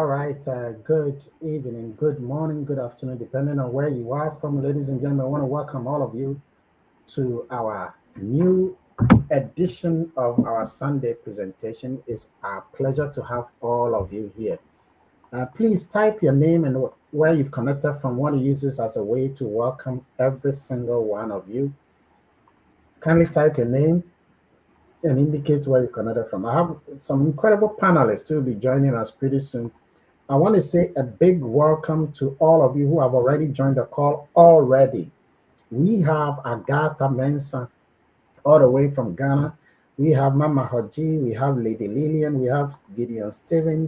All right. Good evening, good morning, good afternoon, depending on where you are from. Ladies and gentlemen, I want to welcome all of you to our new edition of our Sunday presentation. It's our pleasure to have all of you here. Please type your name and where you've connected from. Want to use this as a way to welcome every single one of you. Kindly type your name and indicate where you connected from. I have some incredible panelists who will be joining us pretty soon. I want to say a big welcome to all of you who have already joined the call already. We have Agatha Mensah all the way from Ghana. We have Mama Hoji, we have Lady Lillian, we have Gideon Steven,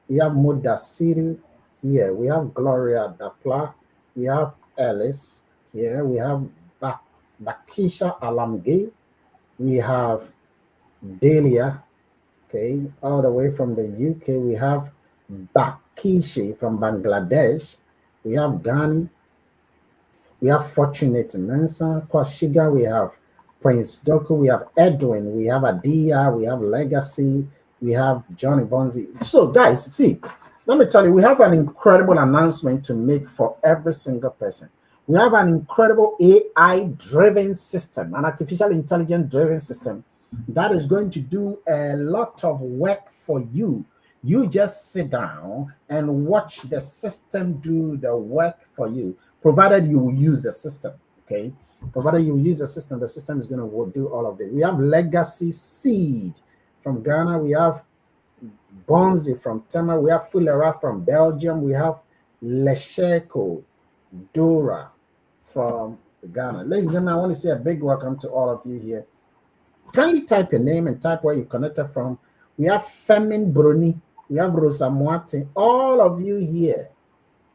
we have Muda Siri here, we have Gloria Dapla, we have Alice here, we have Bakisha Alamgay, we have Delia, okay, all the way from the UK. We have Bakishi from Bangladesh. We have Ghani. We have Fortunate Mensa, Kwashiga. We have Prince Doku. We have Edwin. We have Adia. We have Legacy. We have Johnny Bonzi. So, guys, see, let me tell you, we have an incredible announcement to make for every single person. We have an incredible AI-driven system, an artificial intelligence-driven system that is going to do a lot of work for you. You just sit down and watch the system do the work for you, provided you will use the system, okay? Provided you use the system is going to do all of it. We have Legacy Seed from Ghana. We have Bonzi from Tema. We have Fulera from Belgium. We have Lesheko Dora from Ghana. Ladies and gentlemen, I want to say a big welcome to all of you here. Kindly type your name and type where you connected from. We have Femin Bruni. We have Rosa Moate. All of you here.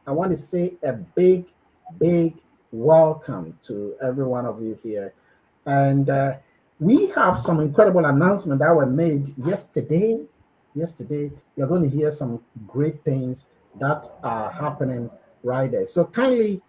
I want to say a big, big welcome to every one of you here. And we have some incredible announcements that were made yesterday. Yesterday, you're going to hear some great things that are happening right there. So kindly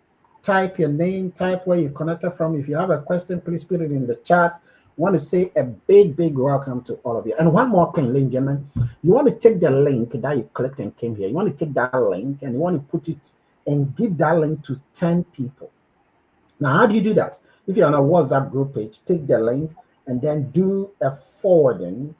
type your name, type where you connected from. If you have a question, please put it in the chat. Want to say a big, big welcome to all of you. And one more thing, ladies and gentlemen, you want to take the link that you clicked and came here. You want to take that link and you want to put it and give that link to 10 people. Now, how do you do that? If you're on a WhatsApp group page, take the link and then do a forwarding,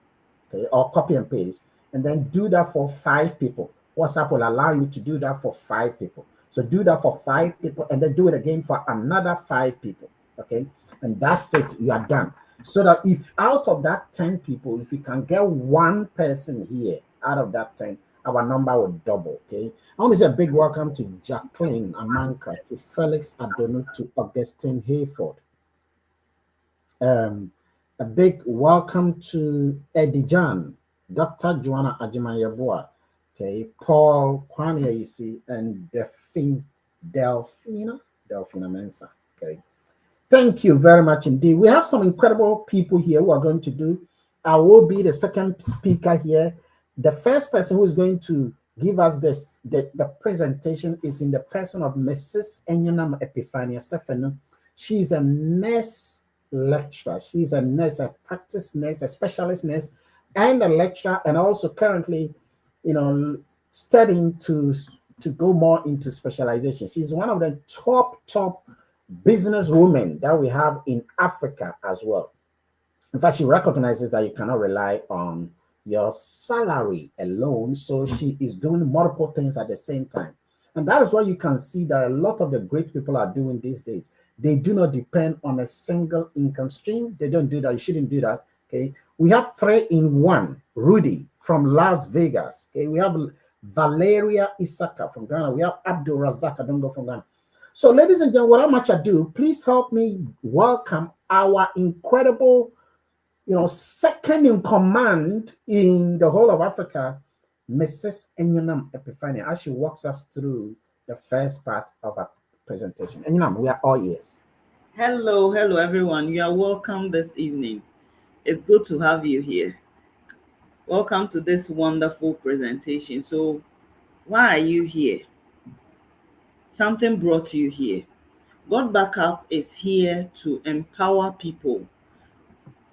okay, or copy and paste, and then do that for 5 people. WhatsApp will allow you to do that for 5 people. So do that for 5 people and then do it again for another 5 people, okay? And that's it, you are done. So that if out of that 10 people, if you can get one person here out of that 10, our number will double, okay? I want to say a big welcome to Jacqueline Amankra, to Felix Adonu, to Augustine Hayford. A big welcome to Eddie John, Dr. Joana Agyeman-Yeboah, okay, Paul Kwame and Delphina Mensah, okay. Thank you very much indeed. We have some incredible people here who are going to do. I will be the second speaker here. The first person who is going to give us the presentation is in the person of Mrs. Enyonam Epiphania Sefenu. She's a nurse lecturer. She's a nurse, a practice nurse, a specialist nurse, and a lecturer, and also currently, studying to go more into specialization. She's one of the top businesswomen that we have in Africa as well. In fact, she recognizes that you cannot rely on your salary alone. So she is doing multiple things at the same time. And that is why you can see that a lot of the great people are doing these days. They do not depend on a single income stream. They don't do that. You shouldn't do that. Okay. We have 3 in 1. Rudy from Las Vegas. Okay. We have Valeria Isaka from Ghana. We have Abdul Razak Adongo from Ghana. So, ladies and gentlemen, without much ado, please help me welcome our incredible, second in command in the whole of Africa, Mrs. Enyonam Epiphania, as she walks us through the first part of our presentation. Enyonam, we are all ears. Hello, everyone. You are welcome this evening. It's good to have you here. Welcome to this wonderful presentation. So, why are you here? Something brought you here. GotBackUp is here to empower people,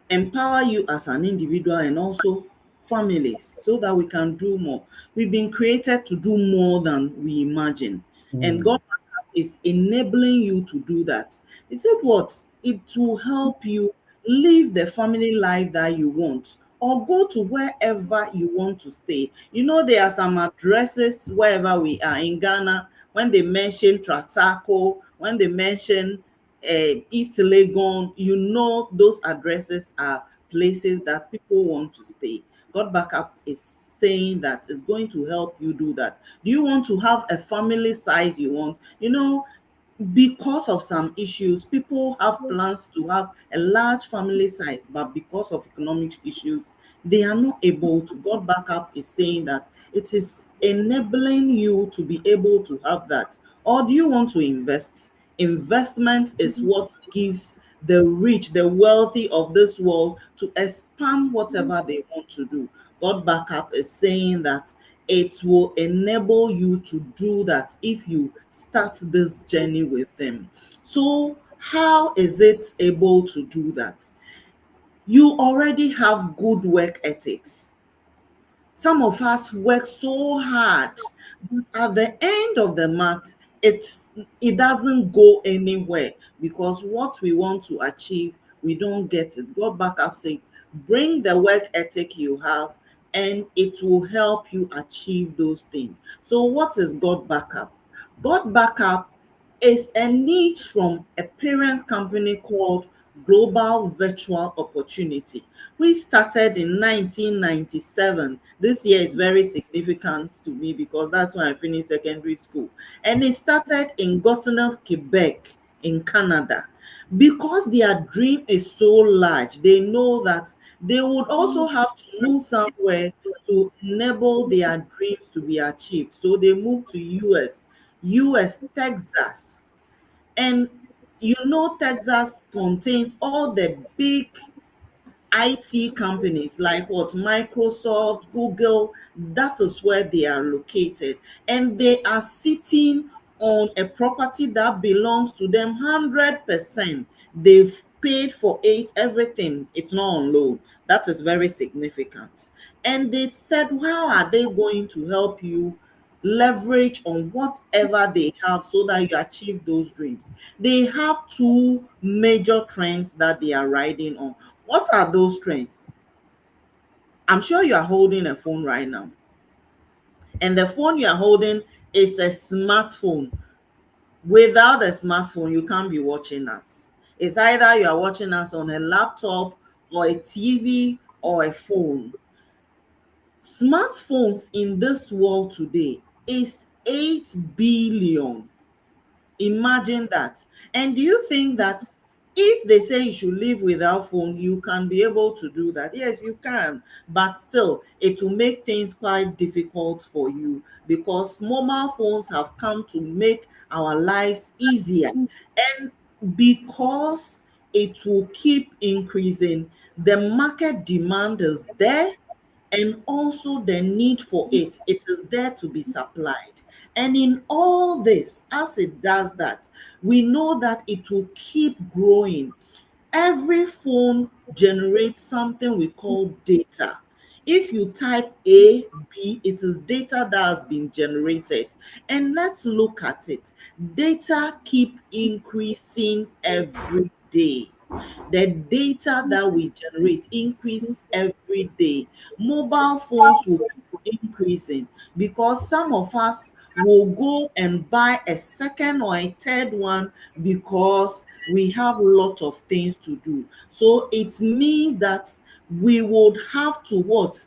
empower you as an individual and also families so that we can do more. We've been created to do more than we imagine. And Mm. God is enabling you to do that. He said what? It will help you live the family life that you want or go to wherever you want to stay. You know, there are some addresses wherever we are in Ghana, when they mention Tratako, when they mention East Legon, you know those addresses are places that people want to stay. God Backup is saying that it's going to help you do that. Do you want to have a family size you want? You know, because of some issues, people have plans to have a large family size, but because of economic issues, they are not able to. God Backup is saying that it is enabling you to be able to have that. Or do you want to invest? Investment is what gives the rich, the wealthy of this world to expand whatever they want to do. God Backup is saying that it will enable you to do that if you start this journey with them. So, how is it able to do that? You already have good work ethics. Some of us work so hard, but at the end of the month, it doesn't go anywhere because what we want to achieve, we don't get it. Go back up, say, bring the work ethic you have, and it will help you achieve those things. So, what is God Backup? God Backup is a niche from a parent company called Global Virtual Opportunity. We started in 1997. This year is very significant to me because that's when I finished secondary school. And it started in Gatineau, Quebec, in Canada. Because their dream is so large, they know that they would also have to move somewhere to enable their dreams to be achieved. So they moved to US, Texas. And you know, Texas contains all the big IT companies like what Microsoft, Google, that is where they are located. And they are sitting on a property that belongs to them 100%. They've paid for it, everything. It's not on loan. That is very significant. And they said, how are they going to help you leverage on whatever they have so that you achieve those dreams? They have two major trends that they are riding on. What are those trends? I'm sure you are holding a phone right now, and the phone you are holding is a smartphone. Without a smartphone, you can't be watching us. It's either you are watching us on a laptop or a TV or a phone. Smartphones in this world today is 8 billion. Imagine that. And do you think that if they say you should live without phone, you can be able to do that? Yes, you can. But still, it will make things quite difficult for you because mobile phones have come to make our lives easier. And because it will keep increasing, the market demand is there and also the need for it is there to be supplied. And in all this, as it does that, we know that it will keep growing. Every phone generates something we call data. If you type A, B, it is data that has been generated. And let's look at it. Data keep increasing every day. The data that we generate increase every day. Mobile phones will keep increasing because some of us will go and buy a second or a third one because we have a lot of things to do. So it means that we would have to what?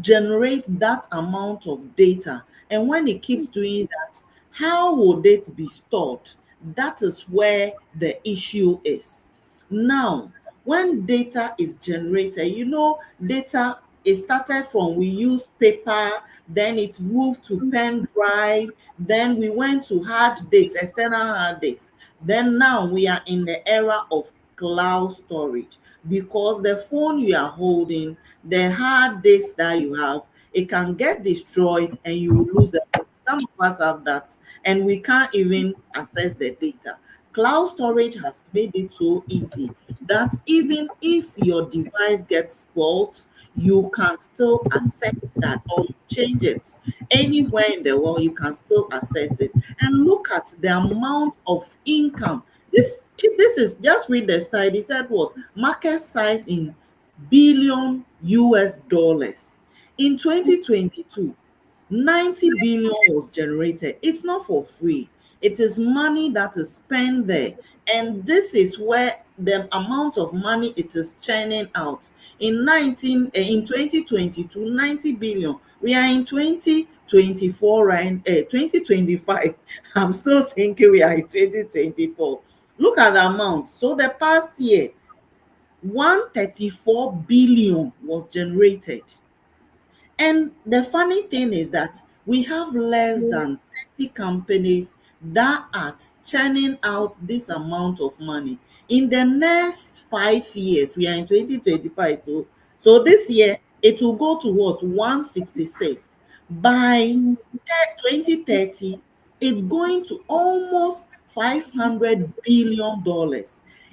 Generate that amount of data. And when it keeps doing that, how would it be stored? That is where the issue is. Now, when data is generated, you know, data it started from we used paper, then it moved to pen drive, then we went to hard disks, external hard disks. Then now we are in the era of cloud storage because the phone you are holding, the hard disk that you have, it can get destroyed and you will lose it. Some of us have that and we can't even access the data. Cloud storage has made it so easy that even if your device gets spoiled, you can still access that, or you change it anywhere in the world, you can still access it. And look at the amount of income. This is, just read the side. It said what? Market size in billion US dollars. In 2022, 90 billion was generated. It's not for free. It is money that is spent there. And this is where the amount of money it is churning out. In 2022, 90 billion. We are in 2024, right? 2025. I'm still thinking we are in 2024. Look at the amount. So the past year, 134 billion was generated. And the funny thing is that we have less than 30 companies that are churning out this amount of money. In the next 5 years, we are in 2025. So this year, it will go to what? 166. By 2030, it's going to almost $500 billion.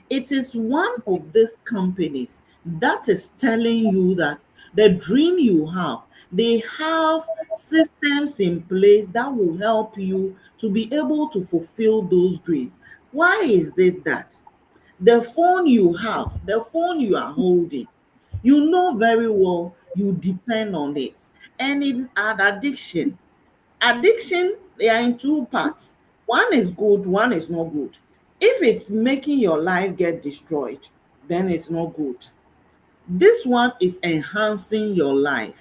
It is one of these companies that is telling you that the dream you have, they have systems in place that will help you to be able to fulfill those dreams. Why is it that the phone you have, the phone you are holding, you know very well you depend on it, and it's an addiction. Addiction, they are in two parts. One is good, one is not good. If it's making your life get destroyed, then it's not good. This one is enhancing your life.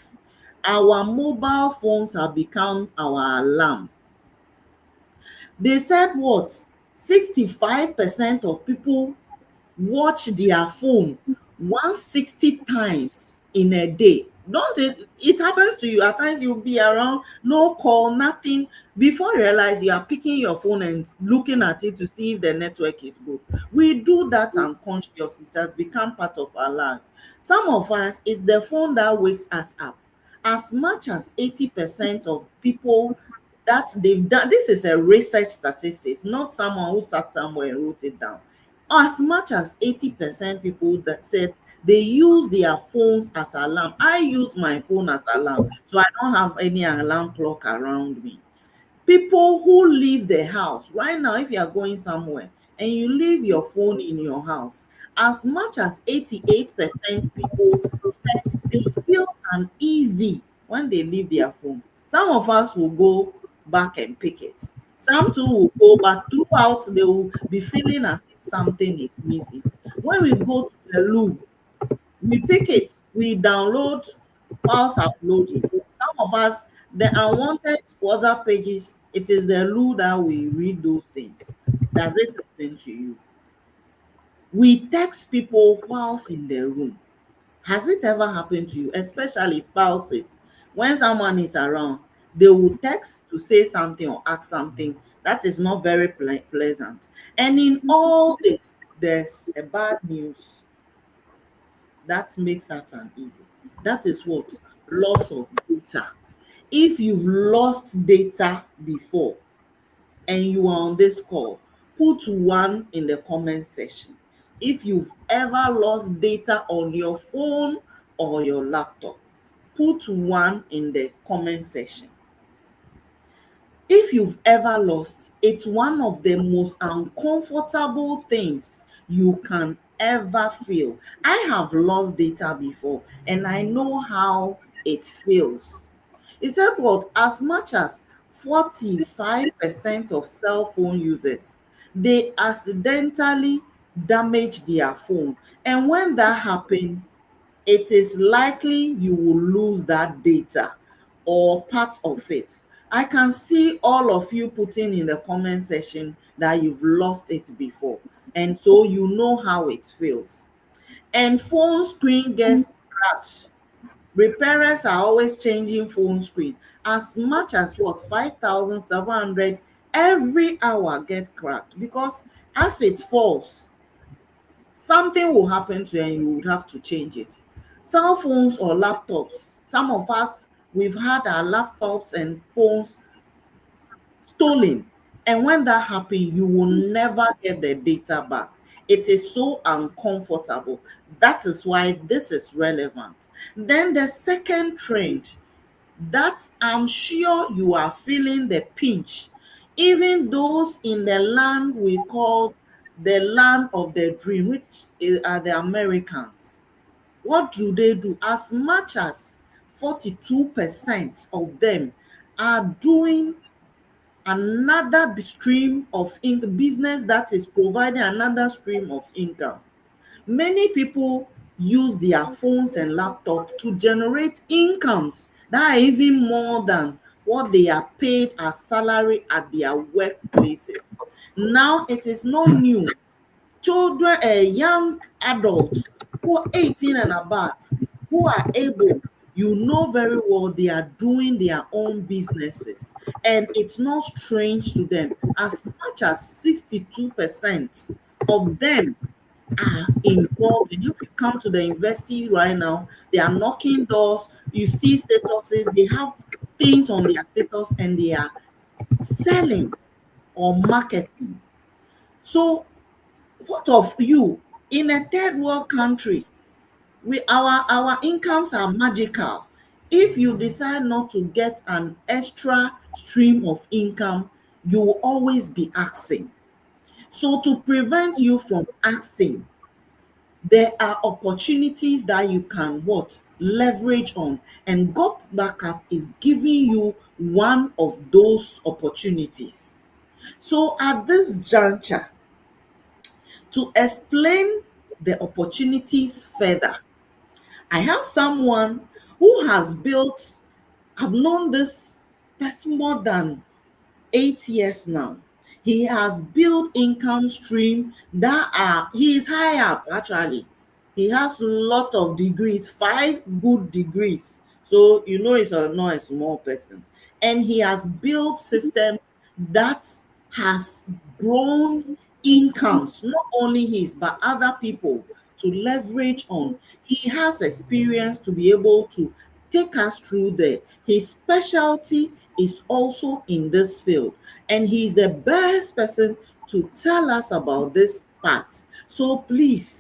Our mobile phones have become our alarm. They said what? 65% of people watch their phone 160 times in a day. Don't it happens to you at times? You'll be around, no call, nothing. Before you realize, you are picking your phone and looking at it to see if the network is good. We do that unconsciously. It has become part of our life. Some of us, it's the phone that wakes us up. As much as 80% of people that they've done, this is a research statistics, not someone who sat somewhere and wrote it down. As much as 80% people that said they use their phones as alarm. I use my phone as alarm, so I don't have any alarm clock around me. People who leave the house right now, if you are going somewhere and you leave your phone in your house, as much as 88% people said they feel uneasy when they leave their phone. Some of us will go back and pick it. Some too will go, but throughout they will be feeling as if something is missing. When we go to the loo, we pick it, we download whilst uploading. Some of us, the unwanted WhatsApp pages, it is the loo that we read those things. Does it happen to you? We text people whilst in the room. Has it ever happened to you, especially spouses? When someone is around, they will text to say something or ask something that is not very pleasant. And in all this, there's a bad news that makes us uneasy. That is what? Loss of data. If you've lost data before and you are on this call, put one in the comment section. If you've ever lost data on your phone or your laptop, put one in the comment section. If you've ever lost, it's one of the most uncomfortable things you can ever feel. I have lost data before and I know how it feels. It said what? As much as 45% of cell phone users, they accidentally damage their phone. And when that happens, it is likely you will lose that data or part of it. I can see all of you putting in the comment section that you've lost it before. And so you know how it feels. And phone screen gets cracked. Repairers are always changing phone screen. As much as what? 5,700 every hour get cracked, because as it falls, something will happen to you and you would have to change it. Cell phones or laptops, some of us, we've had our laptops and phones stolen. And when that happens, you will never get the data back. It is so uncomfortable. That is why this is relevant. Then the second trend that I'm sure you are feeling the pinch, even those in the land we call the land of the dream, which are the Americans. What do? As much as 42% of them are doing another stream of income, business that is providing another stream of income. Many people use their phones and laptops to generate incomes that are even more than what they are paid as salary at their workplaces. Now it is not new. Children, young adults who are 18 and above, who are able, you know very well they are doing their own businesses, and it's not strange to them. As much as 62% of them are involved. And if you come to the university right now, they are knocking doors, you see statuses, they have things on their status and they are selling or marketing. So what of you in a third world country? Our incomes are magical. If you decide not to get an extra stream of income, you will always be asking. So to prevent you from asking, there are opportunities that you can what leverage on, and GotBackUp is giving you one of those opportunities. So at this juncture, to explain the opportunities further, I have someone who has built, I've known this person more than 8 years now. He has built income stream that are, he is high up actually. He has a lot of degrees, 5 good degrees. So you know he's not a small person. And he has built system that has grown incomes, not only his, but other people to leverage on. He has experience to be able to take us through there. His specialty is also in this field, and he's the best person to tell us about this part. So please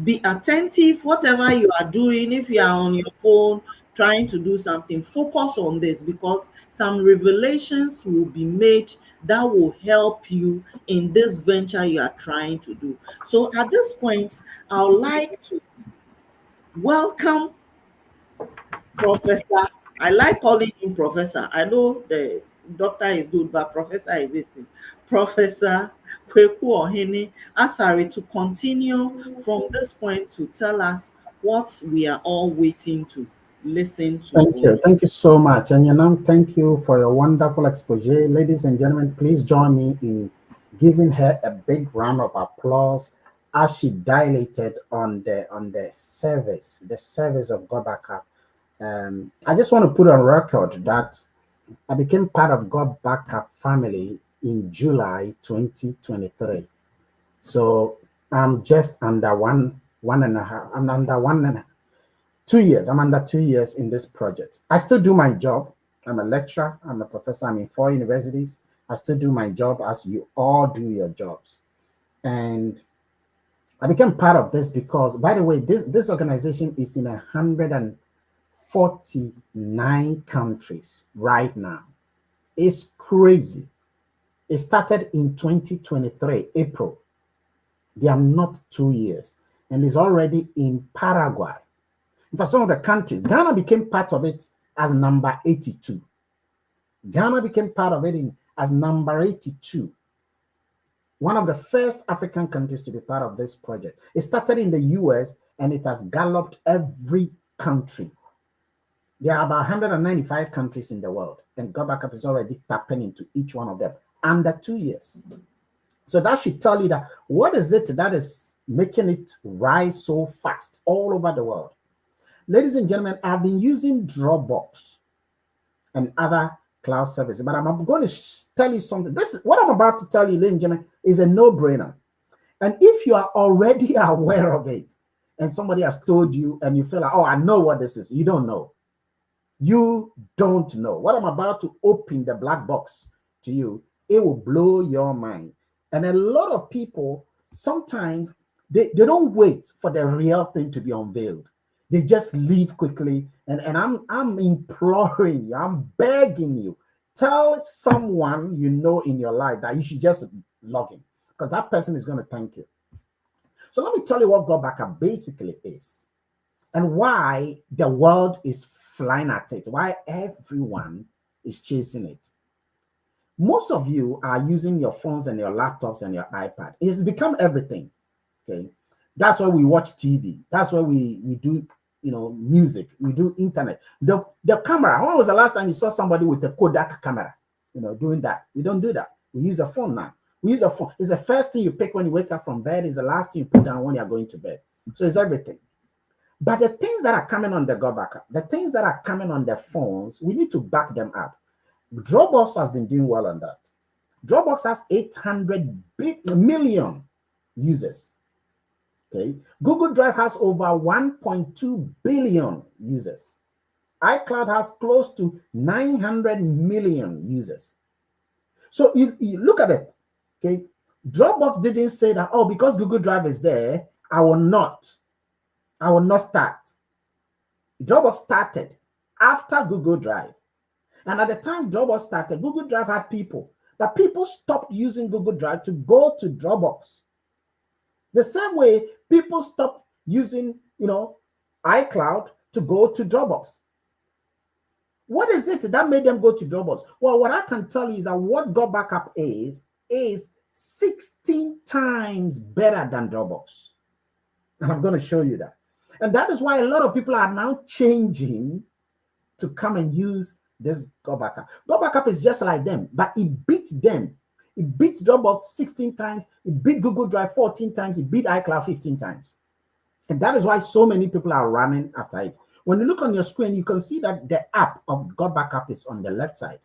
be attentive, whatever you are doing. If you are on your phone trying to do something, focus on this, because some revelations will be made that will help you in this venture you are trying to do. So at this point, I would like to welcome Professor. I like calling him Professor. I know the doctor is good, but Professor is it. Professor Kweku Ohene Asari, to continue from this point to tell us what we are all waiting to listen to Thank or you. know. Thank you so much. And Enyonam, thank you for your wonderful expose. Ladies and gentlemen, please join me in giving her a big round of applause as she dilated on the service of GotBackUp. I just want to put on record that I became part of GotBackUp family in July 2023. So I'm just under one and a half. I'm under 2 years. I'm under 2 years in this project. I still do my job. I'm a lecturer. I'm a professor. I'm in 4 universities. I still do my job as you all do your jobs. And I became part of this because, by the way, this organization is in 149 countries right now. It's crazy. It started in 2023, April. They are not 2 years. And it's already in Paraguay. For some of the countries, Ghana became part of it as number 82. Ghana became part of it as number 82. One of the first African countries to be part of this project. It started in the US and it has galloped every country. There are about 195 countries in the world, and GotBackUp is already tapping into each one of them under 2 years. So that should tell you that what is it that is making it rise so fast all over the world? Ladies and gentlemen, I've been using Dropbox and other cloud services, but I'm going to tell you something. What I'm about to tell you, ladies and gentlemen, is a no-brainer. And if you are already aware of it, and somebody has told you, and you feel like, oh, I know what this is, you don't know. You don't know. What I'm about to open the black box to you, it will blow your mind. And a lot of people sometimes they don't wait for the real thing to be unveiled. They just leave quickly. And I'm imploring you, I'm begging you, tell someone you know in your life that you should just log in, because that person is going to thank you. So let me tell you what GotBackUp basically is and why the world is flying at it, why everyone is chasing it. Most of you are using your phones and your laptops and your iPad. It's become everything. Okay. That's why we watch TV. That's why we do, music. We do internet. The camera. When was the last time you saw somebody with a Kodak camera, doing that? We don't do that. We use a phone now. We use a phone. It's the first thing you pick when you wake up from bed. It's the last thing you put down when you're going to bed. So it's everything. But the things that are coming on the GotBackUp, the things that are coming on the phones, we need to back them up. Dropbox has been doing well on that. Dropbox has 800 million users. Okay. Google Drive has over 1.2 billion users. iCloud has close to 900 million users. So you look at it. Okay. Dropbox didn't say that, oh, because Google Drive is there, I will not start. Dropbox started after Google Drive. And at the time Dropbox started, Google Drive had people. But people stopped using Google Drive to go to Dropbox. The same way people stopped using, iCloud to go to Dropbox. What is it that made them go to Dropbox? Well, what I can tell you is that what GotBackUp is 16 times better than Dropbox. And I'm going to show you that. And that is why a lot of people are now changing to come and use this GotBackUp. GotBackUp is just like them, but it beats them. It beats Dropbox 16 times. It beat Google Drive 14 times. It beat iCloud 15 times. And that is why so many people are running after it. When you look on your screen, you can see that the app of GotBackUp is on the left side.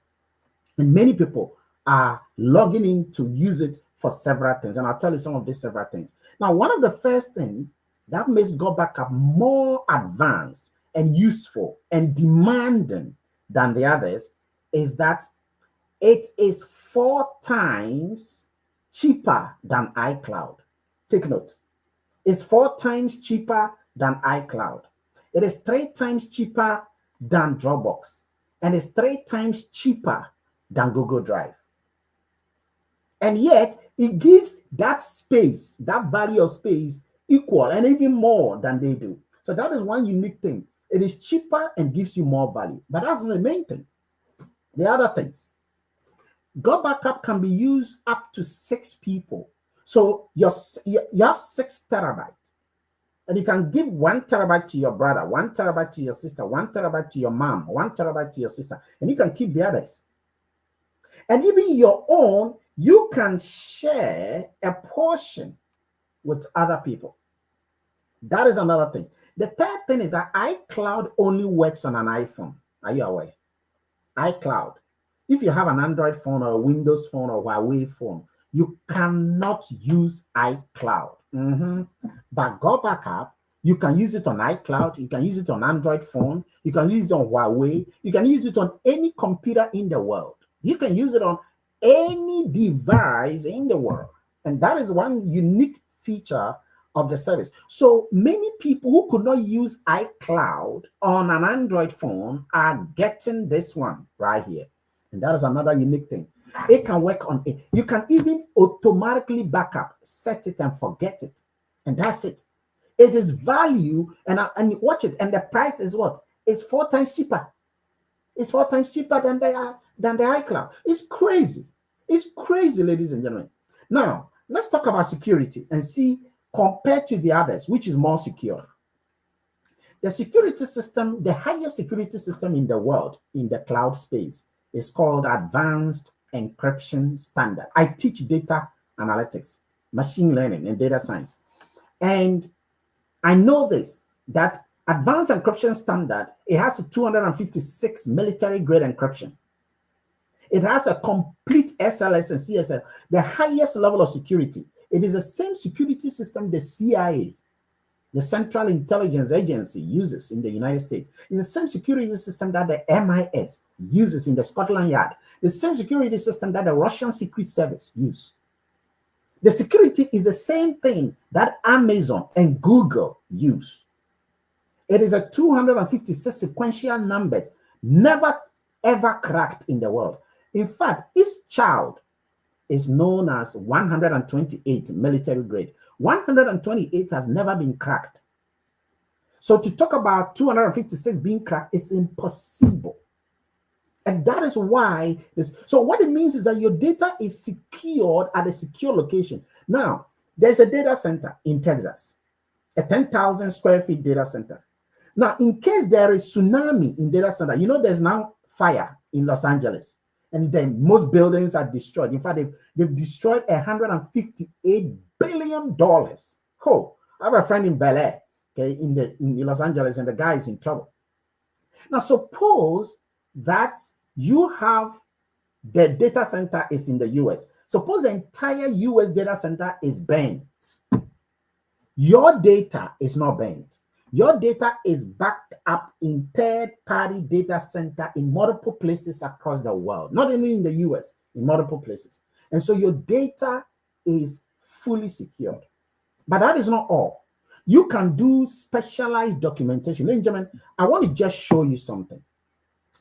And many people are logging in to use it for several things. And I'll tell you some of these several things. Now, one of the first things that makes GotBackUp more advanced and useful and demanding than the others is that it is 4 times cheaper than iCloud. Take note. It's 4 times cheaper than iCloud. It is 3 times cheaper than Dropbox. And it's 3 times cheaper than Google Drive. And yet, it gives that space, that value of space, equal and even more than they do. So that is one unique thing. It is cheaper and gives you more value. But that's not the main thing. The other things. GotBackUp can be used up to 6 people. So you have 6 terabytes. And you can give 1 terabyte to your brother, 1 terabyte to your sister, 1 terabyte to your mom, 1 terabyte to your sister. And you can keep the others. And even your own, you can share a portion with other people. That is another thing. The third thing is that iCloud only works on an iPhone. Are you aware? iCloud. If you have an Android phone or a Windows phone or Huawei phone, you cannot use iCloud. But GotBackUp, you can use it on iCloud, you can use it on Android phone, you can use it on Huawei, you can use it on any computer in the world. You can use it on any device in the world. And that is one unique feature of the service. So many people who could not use iCloud on an Android phone are getting this one right here. And that is another unique thing. It can work on it. You can even automatically backup, set it and forget it. And that's it. It is value, and watch it. And the price is what? It's 4 times cheaper. It's 4 times cheaper than the iCloud. It's crazy. It's crazy, ladies and gentlemen. Now, let's talk about security and see, compared to the others, which is more secure. The security system, the highest security system in the world in the cloud space is called Advanced Encryption Standard. I teach data analytics, machine learning, and data science. And I know this, that Advanced Encryption Standard, it has a 256 military-grade encryption. It has a complete SLS and CSL, the highest level of security. It is the same security system the CIA, the Central Intelligence Agency, uses in the United States. It's the same security system that the MIS uses in the Scotland Yard. The same security system that the Russian Secret Service use. The security is the same thing that Amazon and Google use. It is a 256 sequential numbers, never ever cracked in the world. In fact, each child is known as 128 military grade. 128 has never been cracked. So to talk about 256 being cracked is impossible. And that is why this. So what it means is that your data is secured at a secure location. Now, there's a data center in Texas, a 10,000 square feet data center. Now, in case there is tsunami in data center, you know there's now fire in Los Angeles, and then most buildings are destroyed. In fact, they've destroyed $158 billion. Oh, I have a friend in Bel Air, okay, in Los Angeles, and the guy is in trouble. Now, suppose that you have the data center is in the US. Suppose the entire US data center is bent. Your data is not bent. Your data is backed up in third-party data center in multiple places across the world, not only in the US, in multiple places. And so your data is fully secured. But that is not all. You can do specialized documentation. Ladies and gentlemen, I want to just show you something.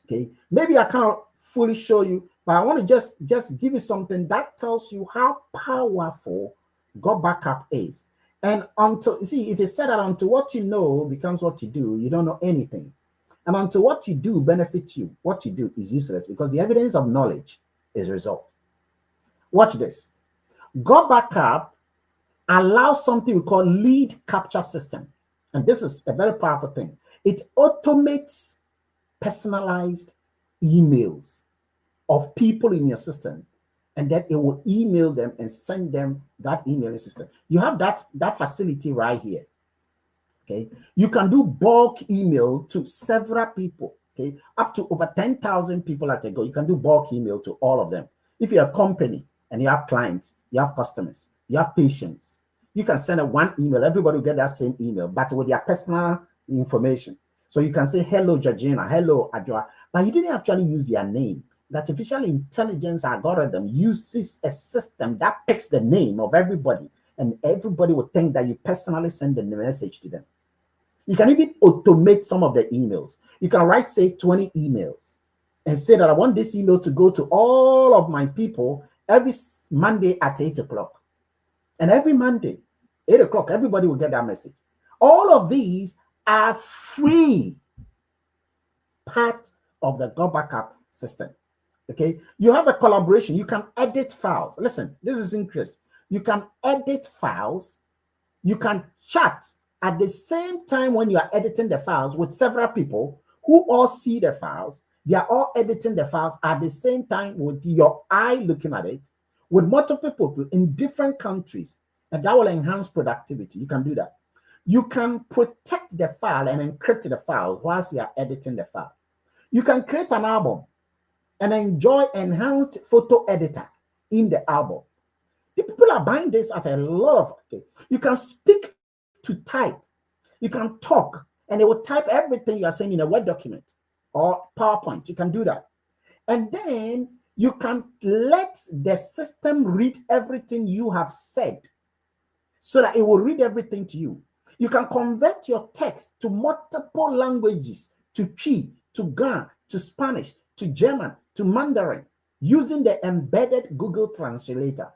Okay, maybe I cannot fully show you, but I want to just give you something that tells you how powerful GotBackUp is. And until, you see, it is said that until what you know becomes what you do, you don't know anything. And until what you do benefits you, what you do is useless, because the evidence of knowledge is result. Watch this. GotBackUp allows something we call lead capture system. And this is a very powerful thing. It automates personalized emails of people in your system, and then it will email them and send them that email system. You have that facility right here. Okay, you can do bulk email to several people. Okay, up to over 10,000 people at a go. You can do bulk email to all of them. If you're a company and you have clients, you have customers, you have patients, you can send a one email. Everybody will get that same email, but with their personal information. So you can say, hello, Georgina, hello, Atsyor, but you didn't actually use their name. The artificial intelligence algorithm uses a system that picks the name of everybody, and everybody will think that you personally send the message to them. You can even automate some of the emails. You can write, say, 20 emails and say that I want this email to go to all of my people every Monday at 8 o'clock. And every Monday, 8 o'clock, everybody will get that message. All of these are free part of the GotBackUp system. Okay, you have a collaboration. You can edit files. Listen, this is interesting. You can edit files. You can chat at the same time when you are editing the files with several people who all see the files. They are all editing the files at the same time with your eye looking at it, with multiple people in different countries, and that will enhance productivity. You can do that. You can protect the file and encrypt the file whilst you are editing the file. You can create an album and enjoy enhanced photo editor in the album. The people are buying this at a lot of, okay. You can speak to type. You can talk, and it will type everything you are saying in a Word document or PowerPoint. You can do that. And then you can let the system read everything you have said so that it will read everything to you. You can convert your text to multiple languages, to Twi, to Ga, to Spanish, to German, to Mandarin, using the embedded Google Translator.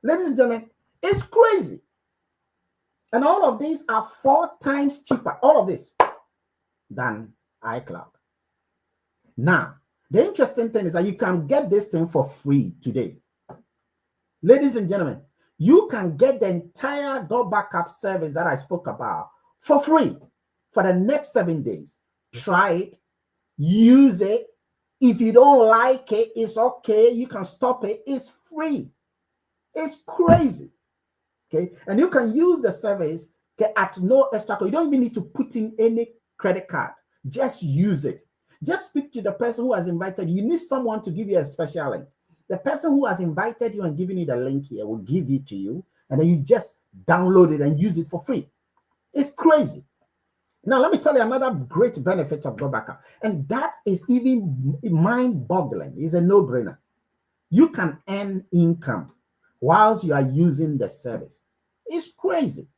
Ladies and gentlemen, it's crazy. And all of these are 4 times cheaper, all of this, than iCloud. Now, the interesting thing is that you can get this thing for free today. Ladies and gentlemen, you can get the entire GotBackUp service that I spoke about for free for the next 7 days. Try it, use it. If you don't like it, it's okay. You can stop it. It's free. It's crazy. Okay, and you can use the service, okay, at no extra cost. You don't even need to put in any credit card. Just use it. Just speak to the person who has invited you. You need someone to give you a special link. The person who has invited you and given you the link here will give it to you, and then you just download it and use it for free. It's crazy. Now, let me tell you another great benefit of GotBackUp, and that is even mind-boggling. It's a no-brainer. You can earn income whilst you are using the service. It's crazy.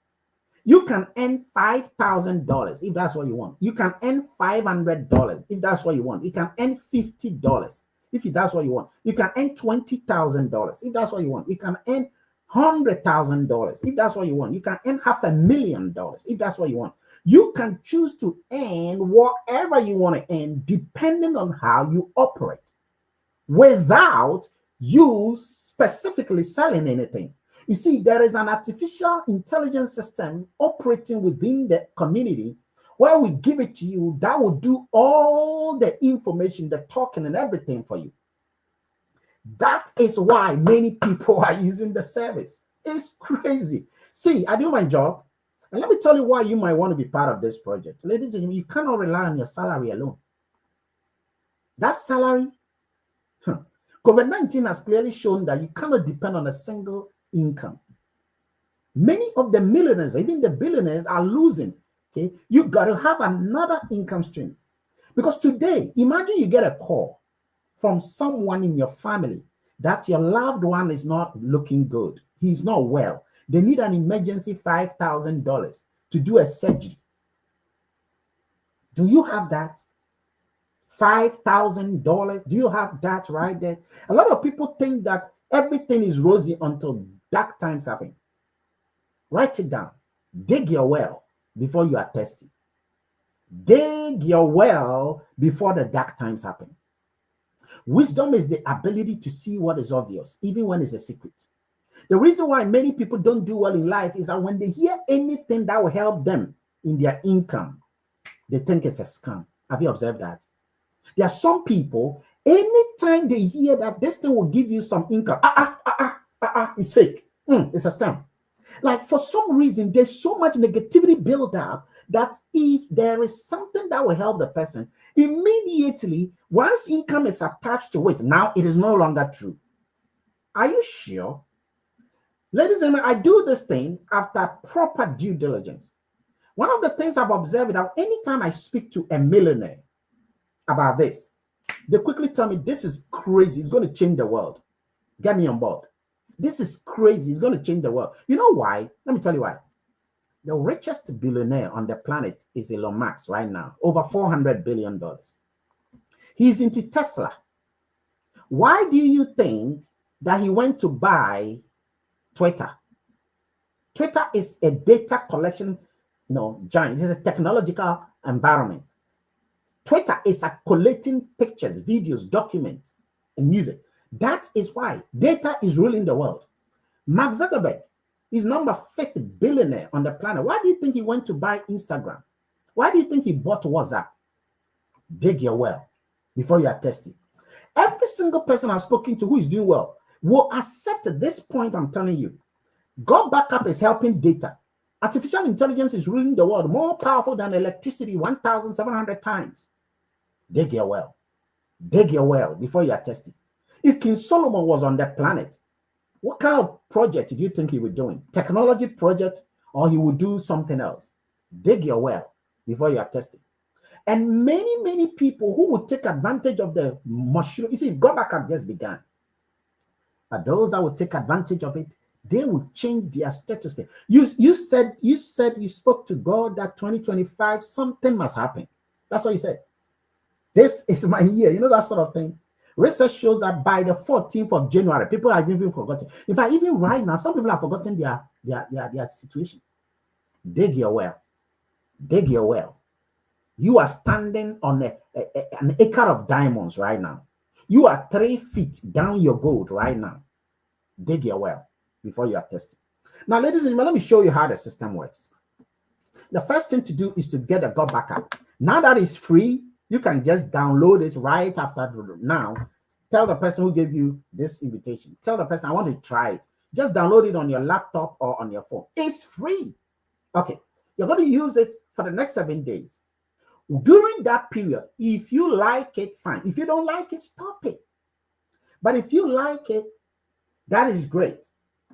You can earn $5,000 if that's what you want. You can earn $500 if that's what you want. You can earn $50 if that's what you want. You can earn $20,000 if that's what you want. You can earn $100,000 if that's what you want. You can earn $500,000 if that's what you want. You can choose to earn whatever you want to earn depending on how you operate without you specifically selling anything. You see, there is an artificial intelligence system operating within the community where we give it to you that will do all the information, the talking and everything for you. That is why many people are using the service. It's crazy. See, I do my job. And let me tell you why you might want to be part of this project. Ladies and gentlemen, you cannot rely on your salary alone. That salary, COVID-19 has clearly shown that you cannot depend on a single income. Many of the millionaires, even the billionaires, are losing. Okay, you got to have another income stream. Because today, imagine you get a call from someone in your family that your loved one is not looking good. He's not well. They need an emergency $5,000 to do a surgery. Do you have that? $5,000? Do you have that right there? A lot of people think that everything is rosy until dark times happen. Write it down. Dig your well before you are thirsty. Dig your well before the dark times happen. Wisdom is the ability to see what is obvious, even when it's a secret. The reason why many people don't do well in life is that when they hear anything that will help them in their income, they think it's a scam. Have you observed that? There are some people, anytime they hear that this thing will give you some income, it's fake. It's a scam. Like for some reason, there's so much negativity built up that if there is something that will help the person, immediately, once income is attached to it, now it is no longer true. Are you sure? Ladies and gentlemen, I do this thing after proper due diligence. One of the things I've observed that anytime I speak to a millionaire about this, they quickly tell me, this is crazy. It's going to change the world. Get me on board. This is crazy. It's going to change the world. You know why? Let me tell you why. The richest billionaire on the planet is Elon Musk right now, over $400 billion. He's into Tesla. Why do you think that he went to buy Twitter? Twitter is a data collection, giant. It's a technological environment. Twitter is collecting pictures, videos, documents, and music. That is why data is ruling the world. Mark Zuckerberg is number 50 billionaire on the planet. Why do you think he went to buy Instagram? Why do you think he bought WhatsApp? Dig your well before you are tested. Every single person I've spoken to who is doing well will accept this point I'm telling you. GotBackUp is helping data. Artificial intelligence is ruling the world, more powerful than electricity 1,700 times. Dig your well. Dig your well before you are tested. If King Solomon was on the planet, what kind of project do you think he would be doing? Technology project, or he would do something else? Dig your well before you are tested. And many, many people who would take advantage of the mushroom, you see, GotBackUp just began. But those that would take advantage of it, they will change their status. You said you spoke to God that 2025 something must happen. That's what you said. This is my year, that sort of thing. Research shows that by the 14th of January, people have even forgotten. In fact, even right now, some people have forgotten their situation. Dig your well. Dig your well. You are standing on an acre of diamonds right now. You are 3 feet down your gold right now. Dig your well before you are tested. Now, ladies and gentlemen, let me show you how the system works. The first thing to do is to get a GotBackUp. Now that it's free, you can just download it right after now. Tell the person who gave you this invitation. Tell the person, I want to try it. Just download it on your laptop or on your phone. It's free. Okay. You're going to use it for the next 7 days. During that period, if you like it, fine. If you don't like it, stop it. But if you like it, that is great.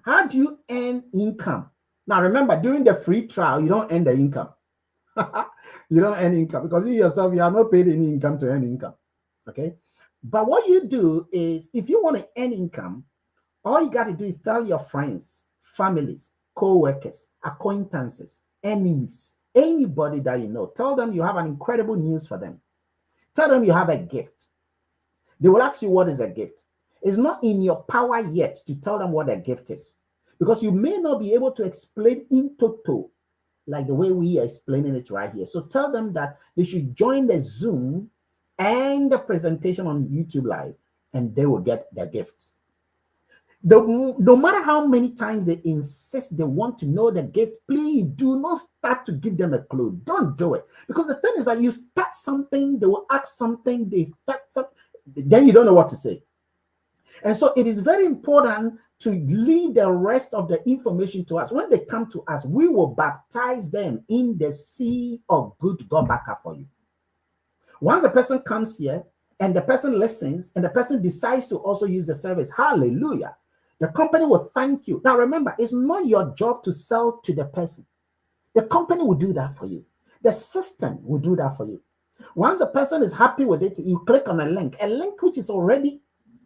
How do you earn income? Now, remember, during the free trial, you don't earn the income. You don't earn income because you yourself, you are not paid any income to earn income. Okay. But what you do is if you want to earn income, All you got to do is tell your friends, families, co-workers, acquaintances, enemies, anybody that you know. Tell them you have an incredible news for them. Tell them you have a gift. They will ask you, what is a gift? It's not in your power yet to tell them what a gift is, because you may not be able to explain in toto like the way we are explaining it right here. So tell them that they should join the Zoom and the presentation on YouTube Live, and they will get their gifts. No matter how many times they insist they want to know the gift, please do not start to give them a clue. Don't do it. Because the thing is that you start something, they will ask something, they start something, then you don't know what to say. And so it is very important to leave the rest of the information to us. When they come to us, we will baptize them in the sea of good GotBackUp for you. Once a person comes here and the person listens and the person decides to also use the service, hallelujah, the company will thank you. Now remember, it's not your job to sell to the person. The company will do that for you. The system will do that for you. Once the person is happy with it, you click on a link which is already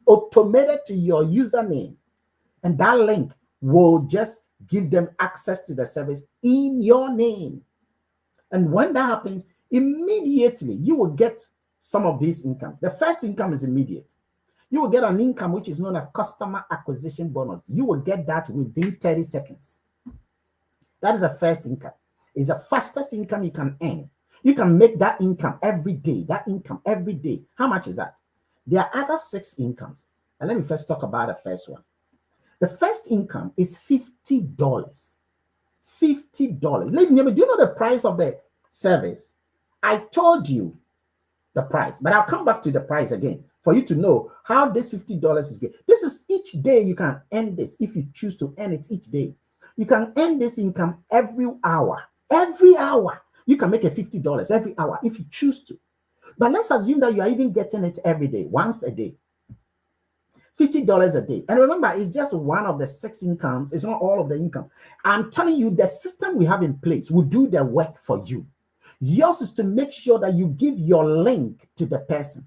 automated to your username. And that link will just give them access to the service in your name. And when that happens, immediately you will get some of these income. The first income is immediate. You will get an income which is known as customer acquisition bonus. You will get that within 30 seconds. That is the first income. It's the fastest income you can earn. You can make that income every day. That income every day. How much is that? There are other 6 incomes. And let me first talk about the first one. The first income is $50. $50. Ladies and gentlemen, do you know the price of the service? I told you the price, but I'll come back to the price again for you to know how this $50 is good. This is each day you can earn this if you choose to earn it each day. You can earn this income every hour. Every hour. You can make a $50 every hour if you choose to. But let's assume that you are even getting it every day, once a day. $50 a day. And remember, it's just one of the 6 incomes. It's not all of the income. I'm telling you, the system we have in place will do the work for you. Yours is to make sure that you give your link to the person.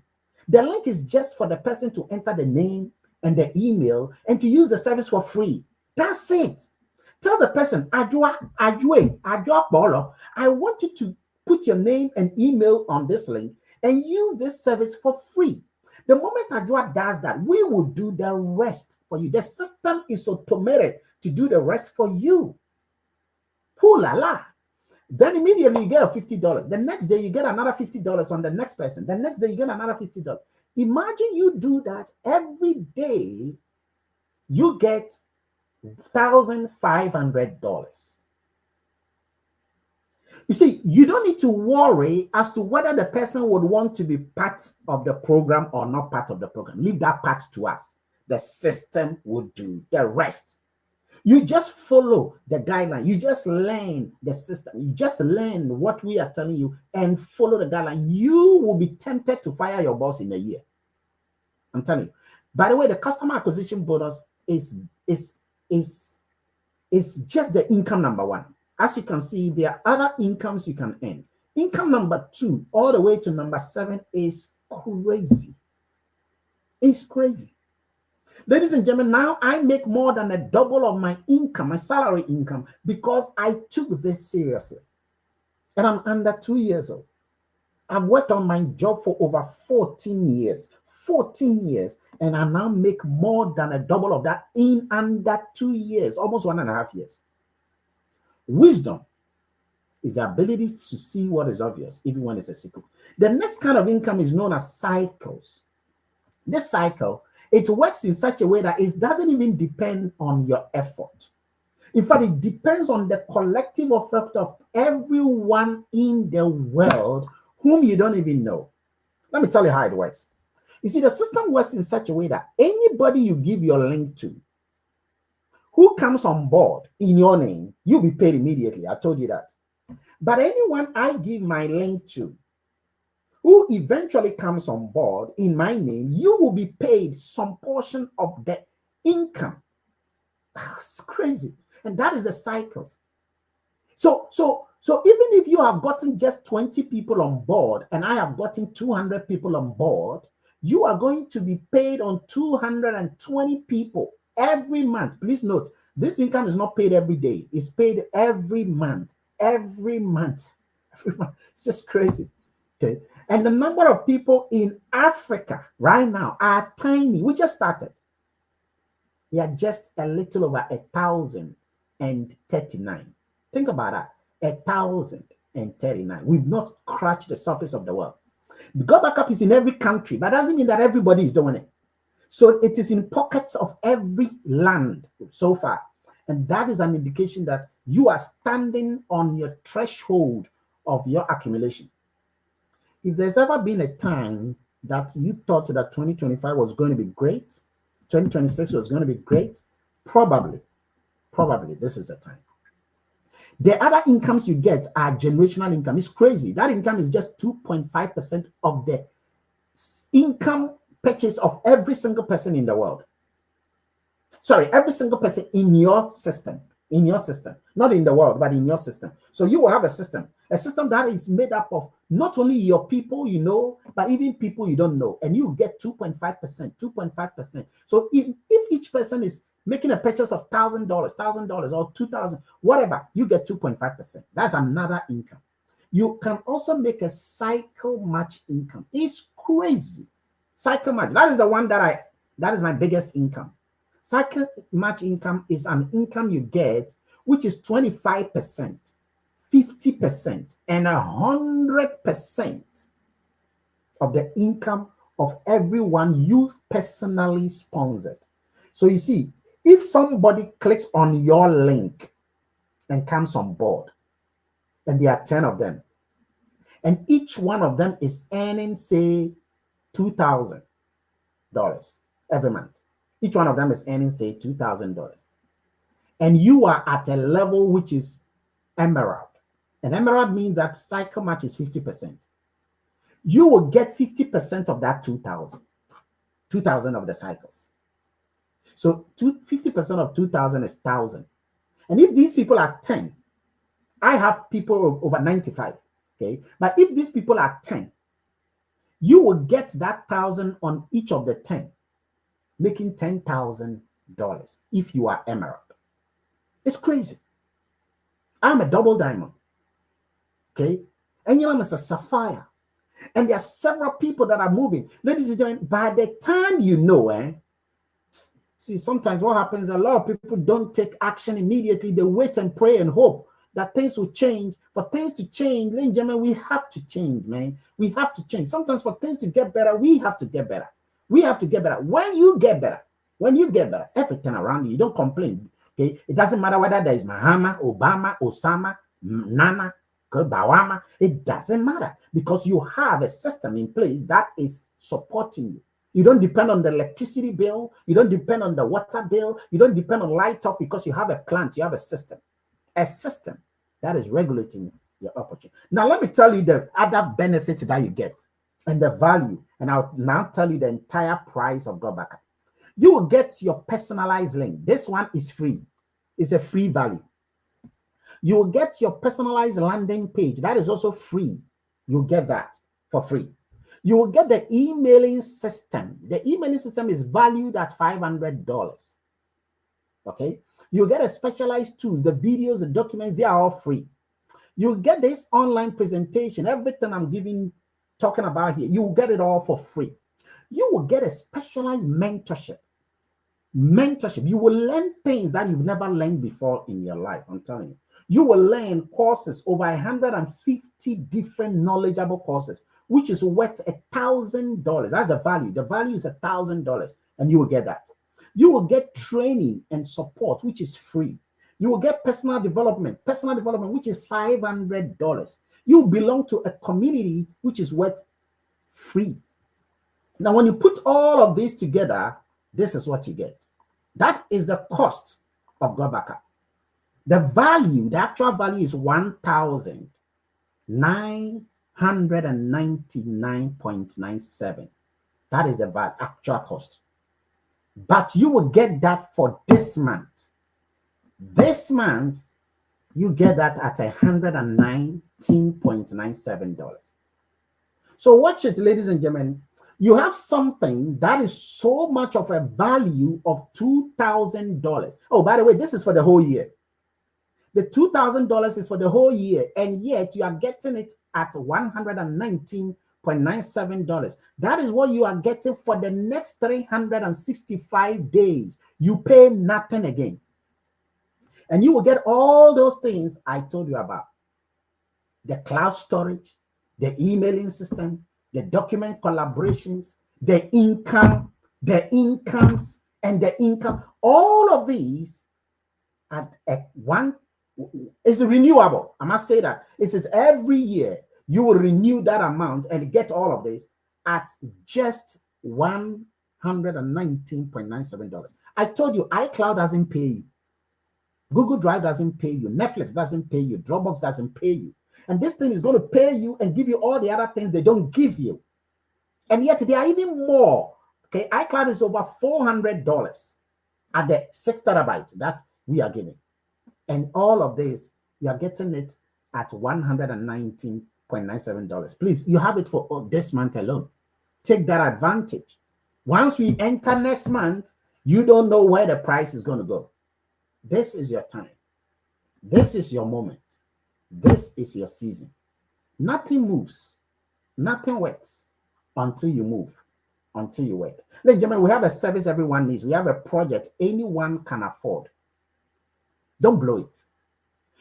The link is just for the person to enter the name and the email and to use the service for free. That's it. Tell the person, Agyei, I want you to put your name and email on this link and use this service for free. The moment Agyei does that, we will do the rest for you. The system is automated to do the rest for you. Ooh la la. Then immediately you get $50. The next day you get another $50 on the next person. The next day you get another $50. Imagine you do that every day, you get $1,500. You see, you don't need to worry as to whether the person would want to be part of the program or not part of the program. Leave that part to us. The system will do the rest. You just follow the guideline. You just learn the system. You just learn what we are telling you and follow the guideline. You will be tempted to fire your boss in a year. I'm telling you. By the way, the customer acquisition bonus is just the income number 1. As you can see, there are other incomes you can earn. Income number 2 all the way to number 7 is crazy. It's crazy. Ladies and gentlemen, now I make more than a double of my income, my salary income, because I took this seriously. And I'm under 2 years old. I've worked on my job for over 14 years. 14 years. And I now make more than a double of that in under 2 years, almost 1.5 years. Wisdom is the ability to see what is obvious, even when it's a secret. The next kind of income is known as cycles. This cycle, it works in such a way that it doesn't even depend on your effort. In fact, it depends on the collective effort of everyone in the world whom you don't even know. Let me tell you how it works. You see, the system works in such a way that anybody you give your link to, who comes on board in your name, you'll be paid immediately. I told you that. But anyone I give my link to, who eventually comes on board in my name, you will be paid some portion of the income. That's crazy. And that is the cycles. So even if you have gotten just 20 people on board and I have gotten 200 people on board, you are going to be paid on 220 people every month. Please note, this income is not paid every day. It's paid every month. Every month. Every month. It's just crazy. Okay. And the number of people in Africa right now are tiny. We just started. We are just a little over 1,039. Think about that. 1,039. We've not scratched the surface of the world. The GotBackUp is in every country, but that doesn't mean that everybody is doing it. So it is in pockets of every land so far. And that is an indication that you are standing on your threshold of your accumulation. If there's ever been a time that you thought that 2025 was going to be great, 2026 was going to be great, probably this is the time. The other incomes you get are generational income. It's crazy. That income is just 2.5% of the income purchase of every single person in the world. Sorry, every single person in your system. In your system. Not in the world, but in your system. So you will have a system that is made up of not only your people you know, but even people you don't know. And you get 2.5%, 2.5%. So if each person is making a purchase of $1,000 or $2,000, whatever, you get 2.5%. That's another income. You can also make a cycle match income. It's crazy. Cycle match. That is the one that is my biggest income. Cycle match income is an income you get, which is 25%, 50%, and 100% of the income of everyone you personally sponsored. So you see, if somebody clicks on your link and comes on board, and there are 10 of them, and each one of them is earning, say, $2,000 every month. Each one of them is earning, say, $2,000. And you are at a level which is emerald. And emerald means that cycle match is 50%. You will get 50% of that 2,000. 2,000 of the cycles. So 50% of 2,000 is 1,000. And if these people are 10, I have people over 95. Okay. But if these people are 10, you will get that 1,000 on each of the 10, making $10,000 if you are emerald. It's crazy. I'm a double diamond. Okay. Enyonam is a sapphire. And there are several people that are moving. Ladies and gentlemen, by the time you know, see, sometimes what happens, a lot of people don't take action immediately. They wait and pray and hope that things will change. For things to change, ladies and gentlemen, we have to change, man. We have to change. Sometimes for things to get better, we have to get better. We have to get better. When you get better, everything around you don't complain. Okay, it doesn't matter whether there is Mahama, Obama, Osama, Nana, Bawama. It doesn't matter because you have a system in place that is supporting you. You don't depend on the electricity bill. You don't depend on the water bill. You don't depend on light off because you have a plant. You have a system that is regulating your opportunity. Now, let me tell you the other benefits that you get and the value. And I'll now tell you the entire price of GotBackUp. You will get your personalized link. This one is free. It's a free value. You will get your personalized landing page. That is also free. You'll get that for free. You will get the emailing system. The emailing system is valued at $500. Okay. You'll get a specialized tools, the videos, the documents, they are all free. You'll get this online presentation, everything I'm talking about here, you will get it all for free. You will get a specialized mentorship. You will learn things that you've never learned before in your life. I'm telling you. You will learn courses, over 150 different knowledgeable courses, which is worth $1,000. That's the value. The value is $1,000, and you will get that. You will get training and support, which is free. You will get personal development, which is $500. You belong to a community which is worth free. Now, when you put all of these together, this is what you get. That is the cost of GotBackUp. The value, the actual value is $1,999.97. That is the actual cost. But you will get that for this month. This month, you get that at $119.97. So watch it, ladies and gentlemen. You have something that is so much of a value of $2,000. Oh, by the way, this is for the whole year. The $2,000 is for the whole year, and yet you are getting it at $119.97. That is what you are getting for the next 365 days. You pay nothing again. And you will get all those things I told you about. The cloud storage, the emailing system, the document collaborations, the income, the incomes, and the income. All of these at one is renewable. I must say that. It is every year you will renew that amount and get all of this at just $119.97. I told you, iCloud doesn't pay you. Google Drive doesn't pay you. Netflix doesn't pay you. Dropbox doesn't pay you. And this thing is going to pay you and give you all the other things they don't give you. And yet they are even more. Okay, iCloud is over $400 at the 6 terabytes that we are giving. And all of this, you are getting it at $119.97. Please, you have it for this month alone. Take that advantage. Once we enter next month, you don't know where the price is going to go. This is your time. This is your moment. This is your season. Nothing moves. Nothing works until you move, until you work. Ladies and gentlemen, we have a service everyone needs. We have a project anyone can afford. Don't blow it.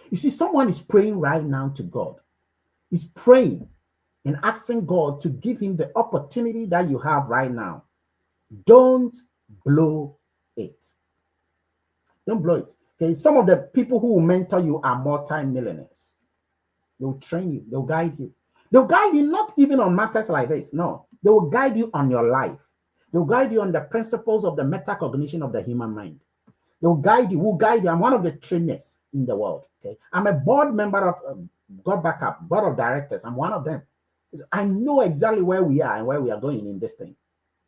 You see, someone is praying right now to God. He's praying and asking God to give him the opportunity that you have right now. Don't blow it. Don't blow it. Okay, some of the people who will mentor you are multi-millionaires. They'll train you. They'll guide you. They'll guide you not even on matters like this. No, they will guide you on your life. They'll guide you on the principles of the metacognition of the human mind. They'll guide you. Will guide you. I'm one of the trainers in the world. Okay, I'm a board member of GotBackUp, board of directors. I'm one of them. I know exactly where we are and where we are going in this thing.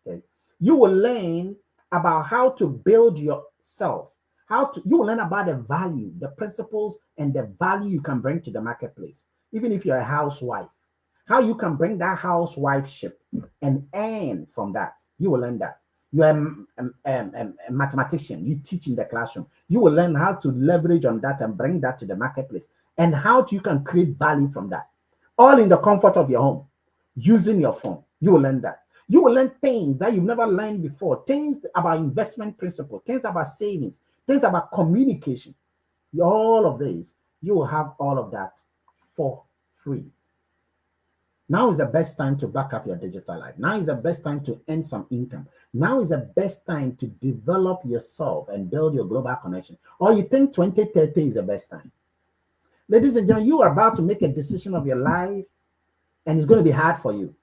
Okay, you will learn about how to build yourself. You will learn about the value, the principles, and the value you can bring to the marketplace. Even if you're a housewife, how you can bring that housewifeship and earn from that. You will learn that. You're a mathematician. You teach in the classroom. You will learn how to leverage on that and bring that to the marketplace, and how you can create value from that. All in the comfort of your home, using your phone. You will learn that. You will learn things that you've never learned before, things about investment principles, things about savings, things about communication. All of these, you will have all of that for free. Now is the best time to back up your digital life. Now is the best time to earn some income. Now is the best time to develop yourself and build your global connection. Or you think 2030 is the best time? Ladies and gentlemen, you are about to make a decision of your life, and it's going to be hard for you.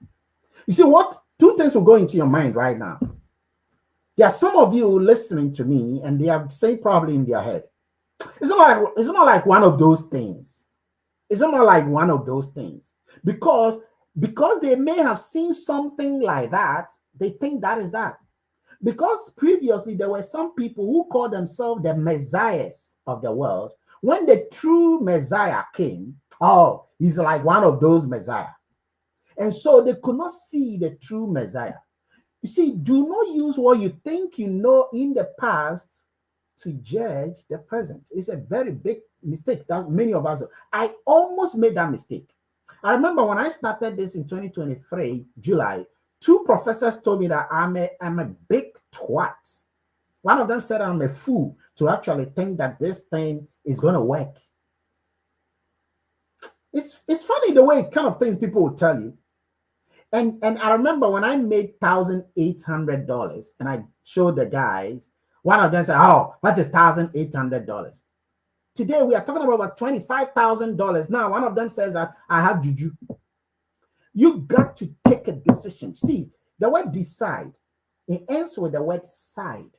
You see what? Two things will go into your mind right now. There are some of you listening to me, and they are saying probably in their head, it's not like one of those things. It's not like one of those things. Because they may have seen something like that, they think that is that. Because previously there were some people who called themselves the messiahs of the world. When the true Messiah came, oh, he's like one of those messiah. And so they could not see the true Messiah. You see, do not use what you think you know in the past to judge the present. It's a very big mistake that many of us do. I almost made that mistake. I remember when I started this in 2023, July, two professors told me that I'm a big twat. One of them said I'm a fool to actually think that this thing is going to work. It's funny the way kind of things people will tell you. And I remember when I made $1,800 and I showed the guys, one of them said, oh, what is $1,800? Today we are talking about $25,000. Now one of them says that I have juju. You got to take a decision. See, the word decide, it ends with the word side.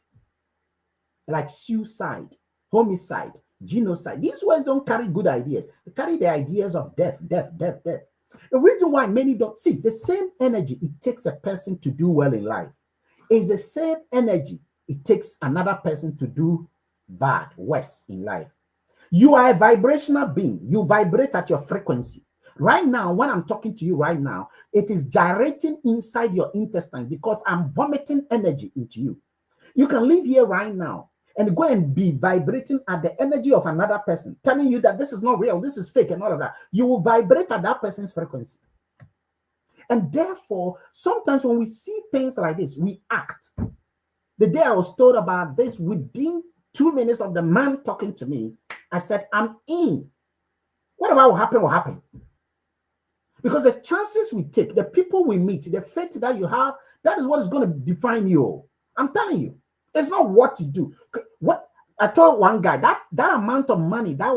Like suicide, homicide, genocide. These words don't carry good ideas. They carry the ideas of death. The reason why many don't see the same energy it takes a person to do well in life is the same energy it takes another person to do bad, worse in life. You are a vibrational being. You vibrate at your frequency. Right now, when I'm talking to you right now, it is gyrating inside your intestine because I'm vomiting energy into you. You can live here right now and go and be vibrating at the energy of another person, telling you that this is not real, this is fake, and all of that. You will vibrate at that person's frequency. And therefore, sometimes when we see things like this, we act. The day I was told about this, within 2 minutes of the man talking to me, I said, I'm in. Whatever will happen. Because the chances we take, the people we meet, the faith that you have, that is what is going to define you. I'm telling you, it's not what you do. What I told one guy, that amount of money, that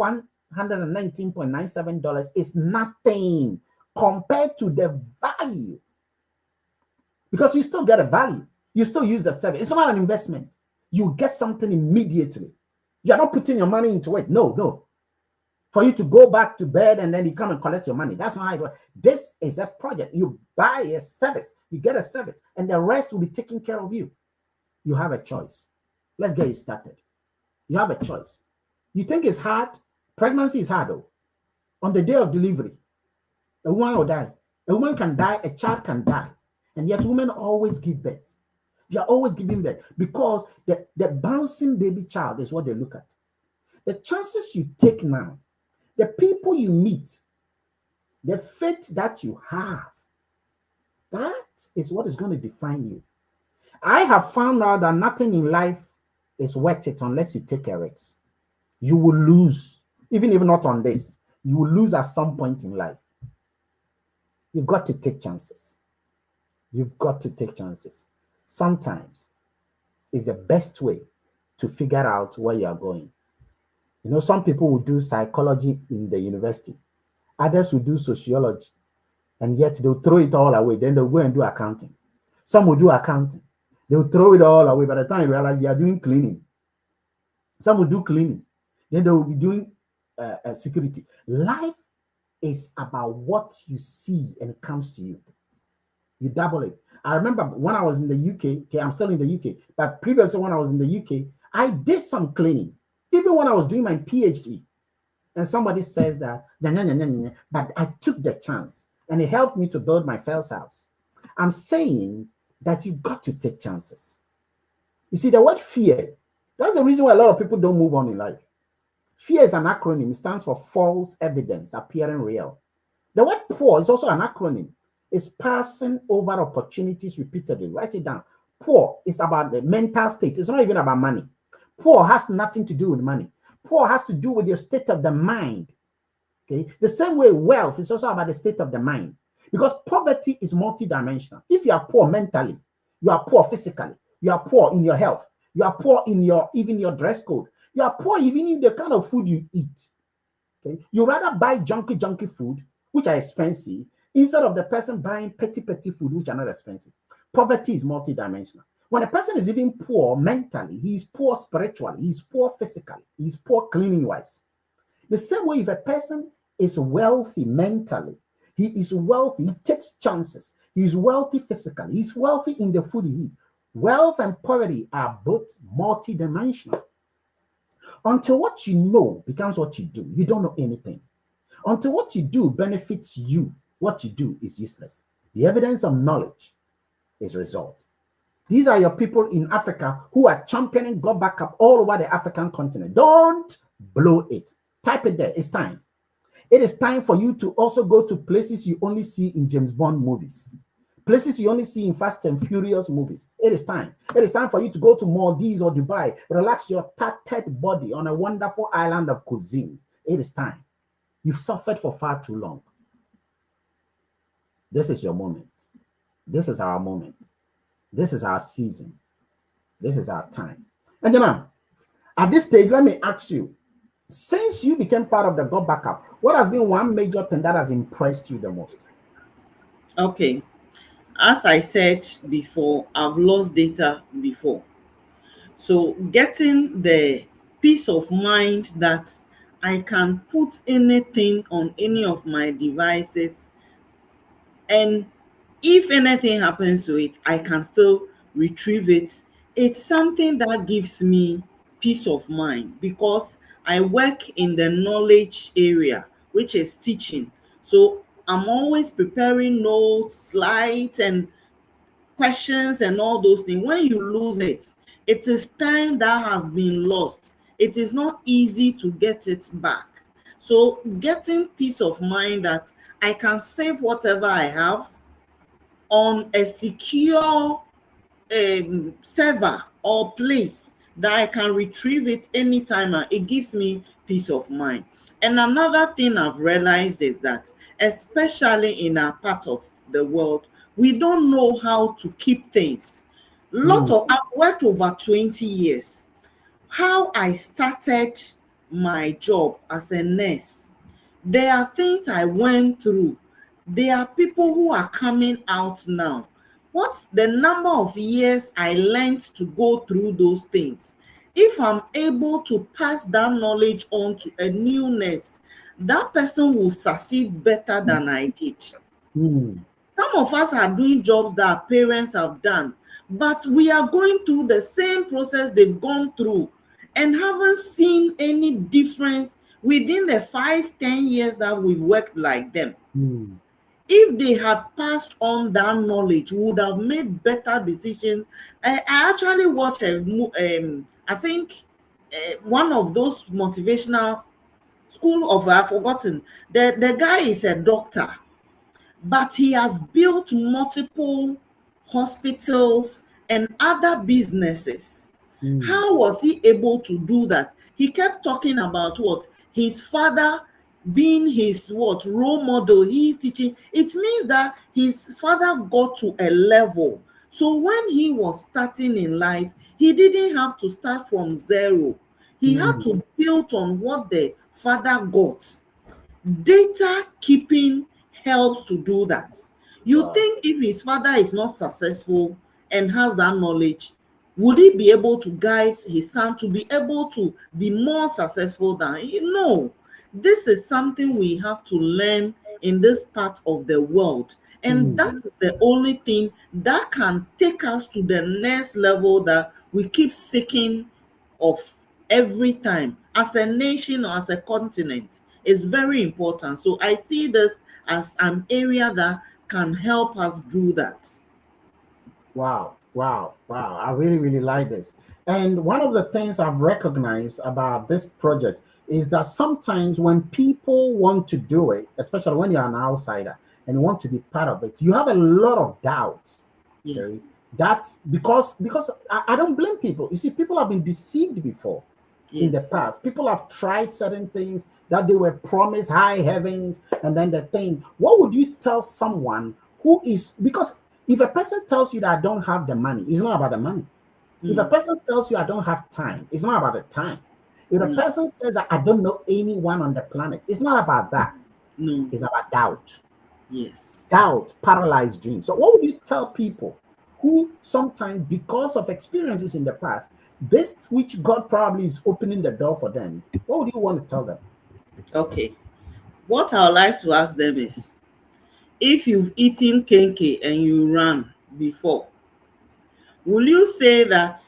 $119.97 is nothing compared to the value. Because you still get a value. You still use the service. It's not an investment. You get something immediately. You're not putting your money into it. No. For you to go back to bed and then you come and collect your money. That's not how it works. This is a project. You buy a service. You get a service. And the rest will be taken care of you. You have a choice. Let's get you started. You have a choice. You think it's hard? Pregnancy is hard, though. On the day of delivery, a woman will die. A woman can die. A child can die. And yet women always give birth. They are always giving birth because the bouncing baby child is what they look at. The chances you take now, the people you meet, the faith that you have, that is what is going to define you. I have found out that nothing in life is worth it unless you take a risk. You will lose, even if not on this. You will lose at some point in life. You've got to take chances. You've got to take chances. Sometimes it's the best way to figure out where you are going. You know, some people will do psychology in the university. Others will do sociology. And yet they'll throw it all away. Then they'll go and do accounting. Some will do accounting. They'll throw it all away. By the time you realize you are doing cleaning. Some will do cleaning. Then they will be doing security. Life is about what you see and it comes to you. You double it. I remember when I was in the UK, okay, I'm still in the UK, but previously when I was in the UK, I did some cleaning. Even when I was doing my PhD, and somebody says that, but I took the chance and it helped me to build my first house. I'm saying that you got to take chances. You see, the word fear, that's the reason why a lot of people don't move on in life. Fear is an acronym. It stands for false evidence appearing real. The word poor is also an acronym. It's passing over opportunities repeatedly. Write it down. Poor is about the mental state. It's not even about money. Poor has nothing to do with money. Poor has to do with your state of the mind. Okay. The same way wealth is also about the state of the mind. Because poverty is multidimensional. If you are poor mentally, you are poor physically, you are poor in your health, you are poor in even your dress code, you are poor even in the kind of food you eat. Okay. You rather buy junky food, which are expensive, instead of the person buying petty food, which are not expensive. Poverty is multidimensional. When a person is even poor mentally, he is poor spiritually, he is poor physically, he is poor cleaning-wise. The same way if a person is wealthy mentally, he is wealthy, he takes chances, he is wealthy physically, he is wealthy in the food he eats. Wealth and poverty are both multidimensional. Until what you know becomes what you do, you don't know anything. Until what you do benefits you, what you do is useless. The evidence of knowledge is result. These are your people in Africa who are championing GotBackUp all over the African continent. Don't blow it. Type it there. It's time. It is time for you to also go to places you only see in James Bond movies. Places you only see in Fast and Furious movies. It is time. It is time for you to go to Maldives or Dubai. Relax your tattered body on a wonderful island of cuisine. It is time. You've suffered for far too long. This is your moment. This is our moment. This is our season. This is our time. And Enyonam, at this stage, let me ask you, since you became part of the GotBackUp, what has been one major thing that has impressed you the most? Okay. As I said before, I've lost data before. So getting the peace of mind that I can put anything on any of my devices, and if anything happens to it, I can still retrieve it. It's something that gives me peace of mind because I work in the knowledge area, which is teaching. So I'm always preparing notes, slides, and questions and all those things. When you lose it, it is time that has been lost. It is not easy to get it back. So getting peace of mind that I can save whatever I have on a secure server or place that I can retrieve it anytime, and it gives me peace of mind. And another thing I've realized is that, especially in our part of the world, we don't know how to keep things. I've worked over 20 years. How I started my job as a nurse, there are things I went through. There are people who are coming out now. What's the number of years I learned to go through those things? If I'm able to pass that knowledge on to a new nurse, that person will succeed better than I did. Some of us are doing jobs that our parents have done, but we are going through the same process they've gone through and haven't seen any difference within the 5-10 years that we've worked like them. If they had passed on that knowledge, we would have made better decisions. I actually watched I think one of those motivational school of, I've forgotten. The guy is a doctor, but he has built multiple hospitals and other businesses. How was he able to do that? He kept talking about what his father being his role model. He teaching. It means that his father got to a level. So when he was starting in life, he didn't have to start from zero. He had to build on what the father got. Data keeping helps to do that. You think if his father is not successful and has that knowledge, would he be able to guide his son to be able to be more successful than him? No. This is something we have to learn in this part of the world. And that's the only thing that can take us to the next level that we keep seeking of every time. As a nation or as a continent, is very important. So I see this as an area that can help us do that. Wow. I really, really like this. And one of the things I've recognized about this project is that sometimes when people want to do it, especially when you're an outsider and you want to be part of it, you have a lot of doubts. Okay? That's because I don't blame people. You see, people have been deceived before. In the past, people have tried certain things that they were promised high heavens, and then the thing. What would you tell someone who is, because if a person tells you that I don't have the money, it's not about the money. If a person tells you I don't have time, it's not about the time. If a person says that I don't know anyone on the planet, it's not about that. No. It's about doubt. Yes. Doubt, paralyzed dreams. So what would you tell people who sometimes, because of experiences in the past, this which God probably is opening the door for them, what would you want to tell them? Okay. What I would like to ask them is, if you've eaten kenke and you ran before, will you say that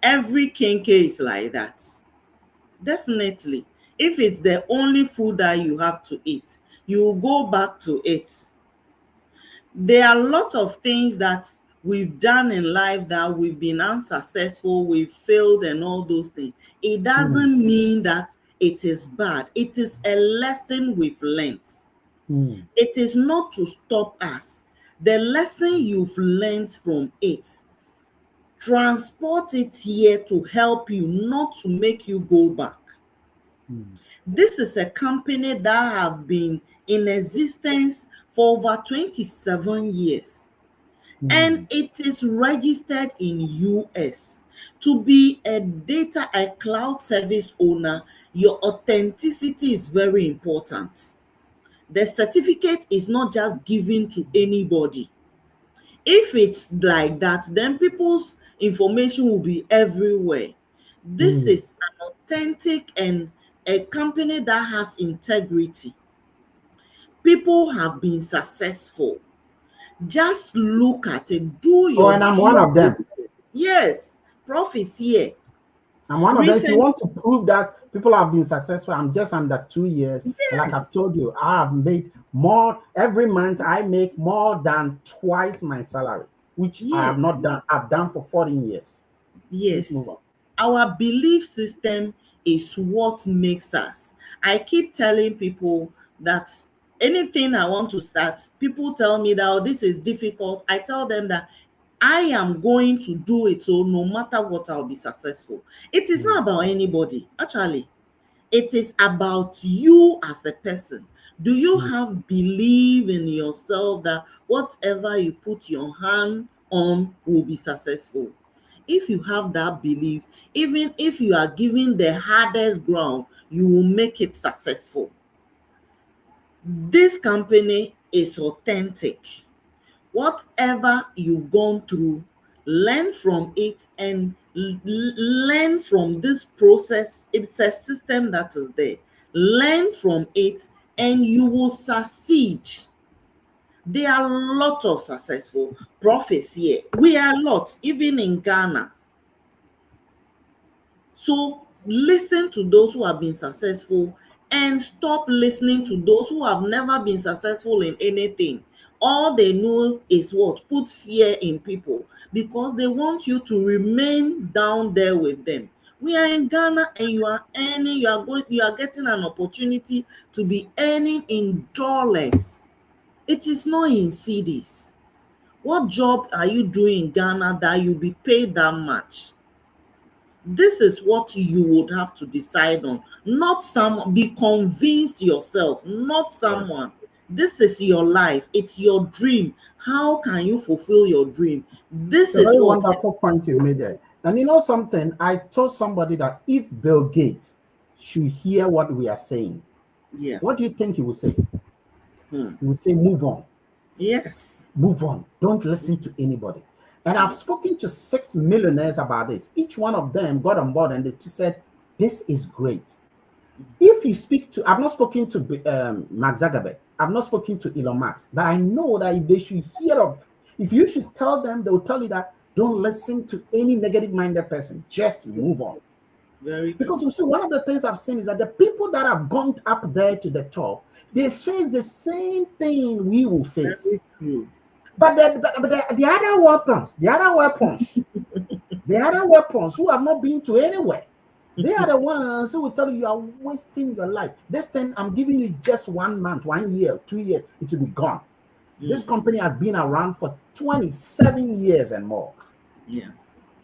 every kenke is like that? Definitely. If it's the only food that you have to eat, you will go back to it. There are a lot of things that we've done in life that we've been unsuccessful, we've failed and all those things. It doesn't mean that it is bad. It is a lesson we've learned. It is not to stop us. The lesson you've learned from it, transport it here to help you, not to make you go back. This is a company that have been in existence for over 27 years. And it is registered in US. To be a cloud service owner, your authenticity is very important. The certificate is not just given to anybody. If it's like that, then people's information will be everywhere. This is an authentic and a company that has integrity. People have been successful. Just look at it. Do your and I'm one of them. Yes, Prof is here. I'm one of them. If you Written, want to prove that people have been successful, I'm just under 2 years. And like I've yes, told you, I have made more every month. I make more than twice my salary, which I yes, have not done. I've done for 14 years. Let's move yes. on. Our belief system is what makes us. I keep telling people that anything I want to start, people tell me that, oh, this is difficult. I tell them that I am going to do it, so no matter what, I'll be successful. It is Mm, not about anybody, actually. It is about you as a person. Do you mm. have belief in yourself that whatever you put your hand on will be successful? If you have that belief, even if you are given the hardest ground, you will make it successful. This company is authentic. Whatever you've gone through, learn from it and learn from this process. It's a system that is there. Learn from it and you will succeed. There are a lot of successful prophets here. We are lots, even in Ghana. So listen to those who have been successful and stop listening to those who have never been successful in anything. All they know is what? Put fear in people because they want you to remain down there with them. We are in Ghana and you are earning, you are getting an opportunity to be earning in dollars. It is not in cedis. What job are you doing in Ghana that you'll be paid that much? This is what you would have to decide on, not some. Be convinced yourself, not Yeah. someone. This is your life, it's your dream. How can you fulfill your dream? It's This a is very what. wonderful point you made there. And you know something? I told somebody that if Bill Gates should hear what we are saying, Yeah. what do you think he will say? Hmm. He will say, move on. Yes. Move on. Don't listen to anybody. And I've spoken to 6 millionaires about this. Each one of them got on board and they said, this is great. If you speak to, I've not spoken to Mark Zuckerberg, I've not spoken to Elon Musk, but I know that if they should hear of, if you should tell them, they will tell you that don't listen to any negative minded person, just move on. Very Because true. you see, one of the things I've seen is that the people that have gone up there to the top, they face the same thing we will Very face. true. But the other weapons, the other weapons who have not been to anywhere, they are the ones who will tell you are wasting your life. This thing, I'm giving you just 1 month, 1 year, 2 years, it will be gone. This Mm. company has been around for 27 years and more. Yeah.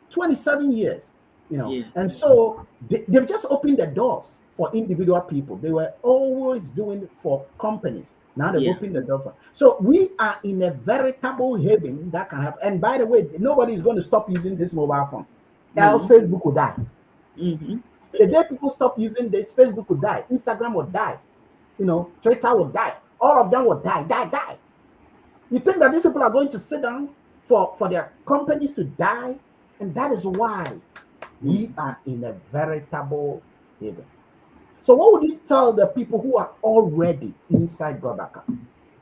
27 years, you know. Yeah. And so they've just opened the doors for individual people. They were always doing it for companies. Now they've Yeah. opened the door for. So we are in a veritable haven that can happen. And by the way, nobody is going to stop using this mobile phone. Else Mm. Facebook will die. Mm-hmm. The day people stop using this, Facebook will die. Instagram will die. You know, Twitter will die. All of them will die. You think that these people are going to sit down for their companies to die? And that is why Mm. we are in a veritable haven. So, what would you tell the people who are already inside GotBackUp?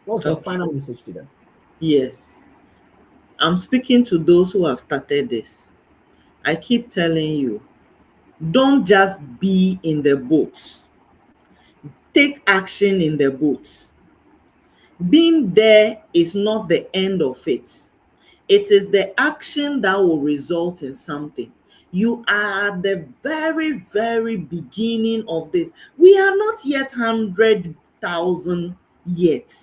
What's your Okay. final message to them? Yes. I'm speaking to those who have started this. I keep telling you, don't just be in the boat. Take action in the boat. Being there is not the end of it. It is the action that will result in something. You are at the very, very beginning of this. We are not yet 100,000 yet.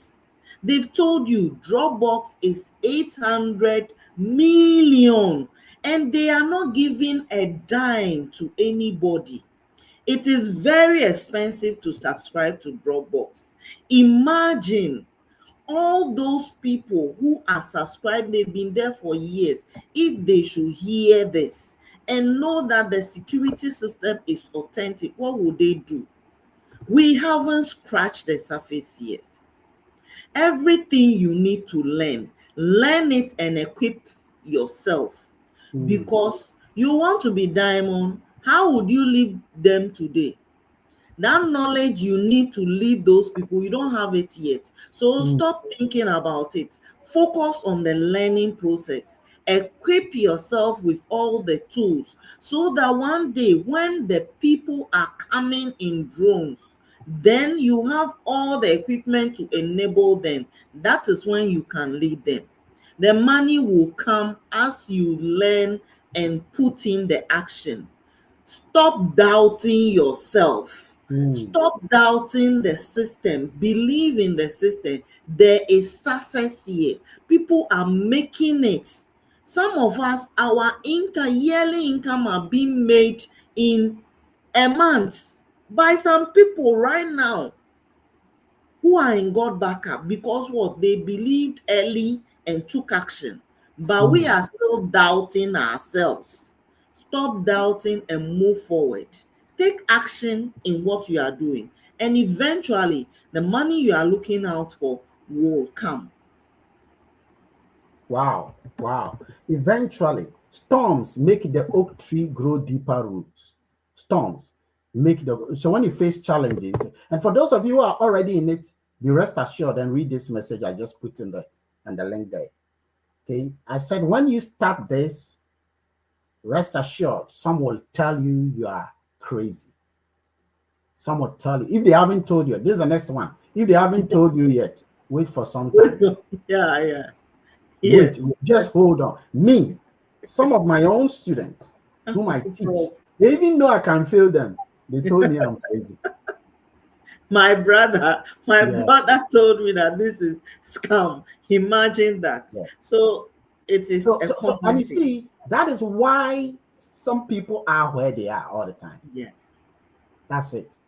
They've told you Dropbox is 800 million and they are not giving a dime to anybody. It is very expensive to subscribe to Dropbox. Imagine all those people who are subscribed, they've been there for years. If they should hear this and know that the security system is authentic, what would they do? We haven't scratched the surface yet. Everything you need to learn it and equip yourself, Mm, because you want to be diamond. How would you leave them today? That knowledge you need to lead those people, you don't have it yet. So mm, stop thinking about it. Focus on the learning process equip yourself with all the tools so that one day when the people are coming in drones, then you have all the equipment to enable them. That is when you can lead them. The money will come as you learn and put in the action. Stop doubting yourself. Stop doubting the system. Believe in the system. There is success here. People are making it. Some of us, our income, yearly income are being made in a month by some people right now who are in God backup because what? They believed early and took action. But we are still doubting ourselves. Stop doubting and move forward. Take action in what you are doing. And eventually, the money you are looking out for will come. Wow, wow. Eventually, storms make the oak tree grow deeper roots. Storms make the, so when you face challenges, and for those of you who are already in it, be rest assured and read this message I just put in the and the link there. Okay, I said when you start this, rest assured, some will tell you you are crazy. Some will tell you, if they haven't told you, this is the next one. If they haven't told you yet, wait for some time. Yeah. Wait, Yes. just hold on. Me, some of my own students whom I teach, they even know I can fail them. They told me I'm crazy. My brother told me that this is scam. Imagine that. Yeah. So it is So, a and common you thing. see, that is why some people are where they are all the time. Yeah. That's it.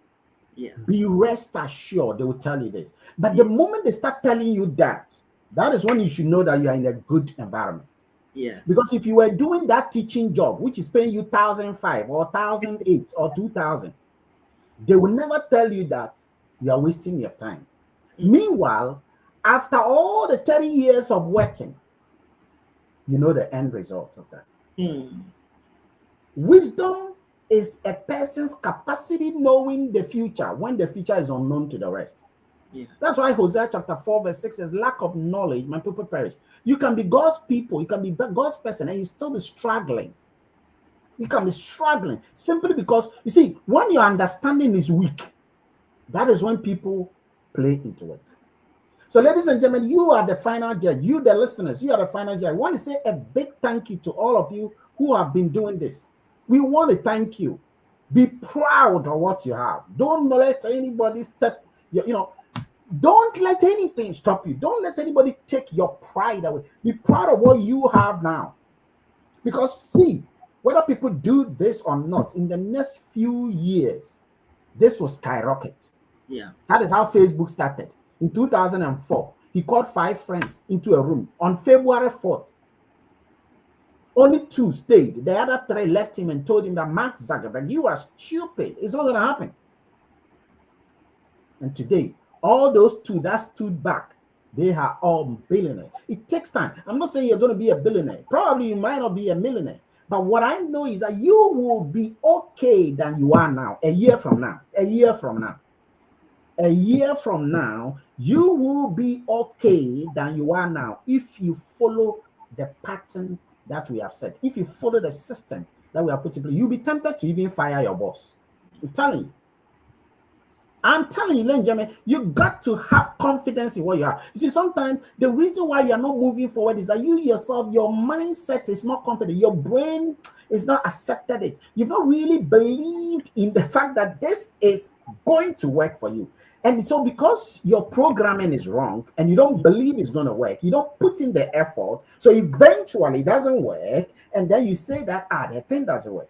Yeah. Be rest assured, they will tell you this. But the moment they start telling you that, that is when you should know that you are in a good environment. Yes. Because if you were doing that teaching job, which is paying you 1,005 or 1,008 or 2,000, they will never tell you that you are wasting your time. Meanwhile, after all the 30 years of working, you know the end result of that. Wisdom is a person's capacity knowing the future when the future is unknown to the rest. Yeah. That's why Hosea chapter 4 verse 6 says, lack of knowledge, my people perish. You can be God's people, you can be God's person, and you still be struggling. You can be struggling simply because, you see, when your understanding is weak, that is when people play into it. So, ladies and gentlemen, you are the final judge. You, the listeners, you are the final judge. I want to say a big thank you to all of you who have been doing this. We want to thank you. Be proud of what you have. Don't let anybody step, don't let anything stop you. Don't let anybody take your pride away. Be proud of what you have now. Because see, whether people do this or not, in the next few years, this will skyrocket. Yeah. That is how Facebook started. In 2004, he called 5 friends into a room on February 4th. Only 2 stayed. The other 3 left him and told him that Mark Zuckerberg, you are stupid. It's not going to happen. And today, all those 2 that stood back, they are all billionaires. It takes time. I'm not saying you're going to be a billionaire. Probably you might not be a millionaire. But what I know is that you will be okay than you are now, a year from now, a year from now. A year from now, you will be okay than you are now if you follow the pattern that we have set. If you follow the system that we have put in place, you'll be tempted to even fire your boss. I'm telling you. I'm telling you, ladies and gentlemen, you got to have confidence in what you are. You see, sometimes the reason why you are not moving forward is that you yourself, your mindset is not confident. Your brain is not accepted it. You've not really believed in the fact that this is going to work for you. And so because your programming is wrong and you don't believe it's going to work, you don't put in the effort, so eventually it doesn't work, and then you say that, the thing doesn't work.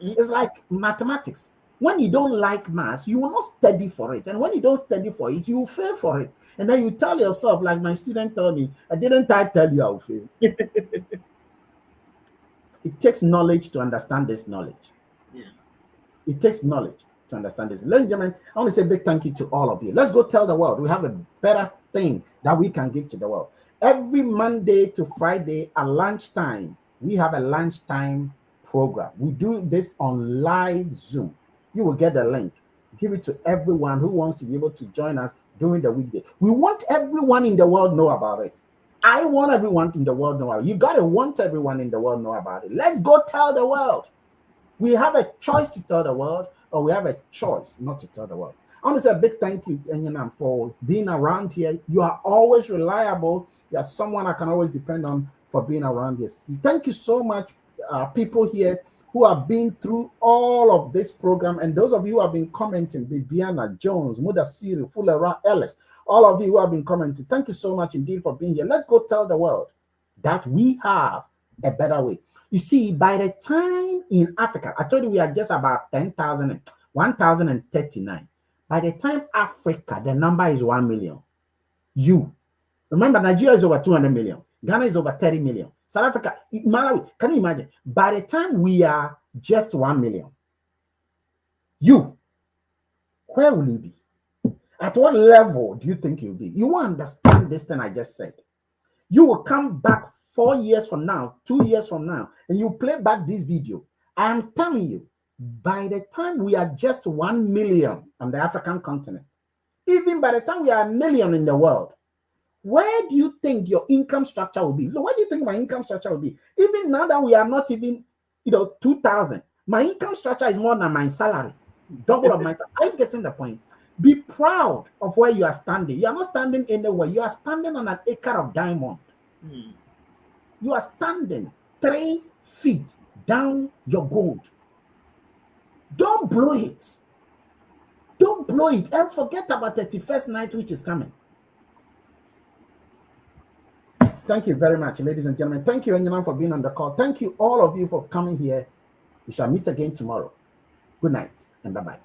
It's like mathematics. When you don't like maths, you will not study for it. And when you don't study for it, you will fail for it. And then you tell yourself, like my student told me, I tell you I will fail. It takes knowledge to understand this knowledge. Yeah. It takes knowledge to understand this. Ladies and gentlemen, I want to say a big thank you to all of you. Let's go tell the world we have a better thing that we can give to the world. Every Monday to Friday at lunchtime, we have a lunchtime program. We do this on live Zoom. You will get the link. Give it to everyone who wants to be able to join us during the weekday. We want everyone in the world to know about this. I want everyone in the world to know about it. You got to want everyone in the world to know about it. Let's go tell the world. We have a choice to tell the world, or we have a choice not to tell the world. I want to say a big thank you, Enyonam, for being around here. You are always reliable. You are someone I can always depend on for being around here. Thank you so much, people here who have been through all of this program, and those of you who have been commenting, Bibiana, Jones, Mudasiri, Fulera, Ellis, all of you who have been commenting, thank you so much indeed for being here. Let's go tell the world that we have a better way. You see, by the time in Africa, I told you we are just about 10,000, 1,039. By the time Africa, the number is 1 million. You remember, Nigeria is over 200 million. Ghana is over 30 million. South Africa, Malawi, can you imagine? By the time we are just 1 million, you, where will you be? At what level do you think you'll be? You will understand this thing I just said. You will come back 4 years from now, 2 years from now, and you play back this video. I am telling you, by the time we are just 1 million on the African continent, even by the time we are 1 million in the world, where do you think your income structure will be? Where do you think my income structure will be? Even now that we are not even, 2,000, my income structure is more than my salary, double of my salary. Are you getting the point? Be proud of where you are standing. You are not standing anywhere. You are standing on an acre of diamond. You are standing 3 feet down your gold. Don't blow it. Don't blow it. Else forget about 31st night, which is coming. Thank you very much, ladies and gentlemen. Thank you, Enyonam, for being on the call. Thank you, all of you, for coming here. We shall meet again tomorrow. Good night and bye-bye.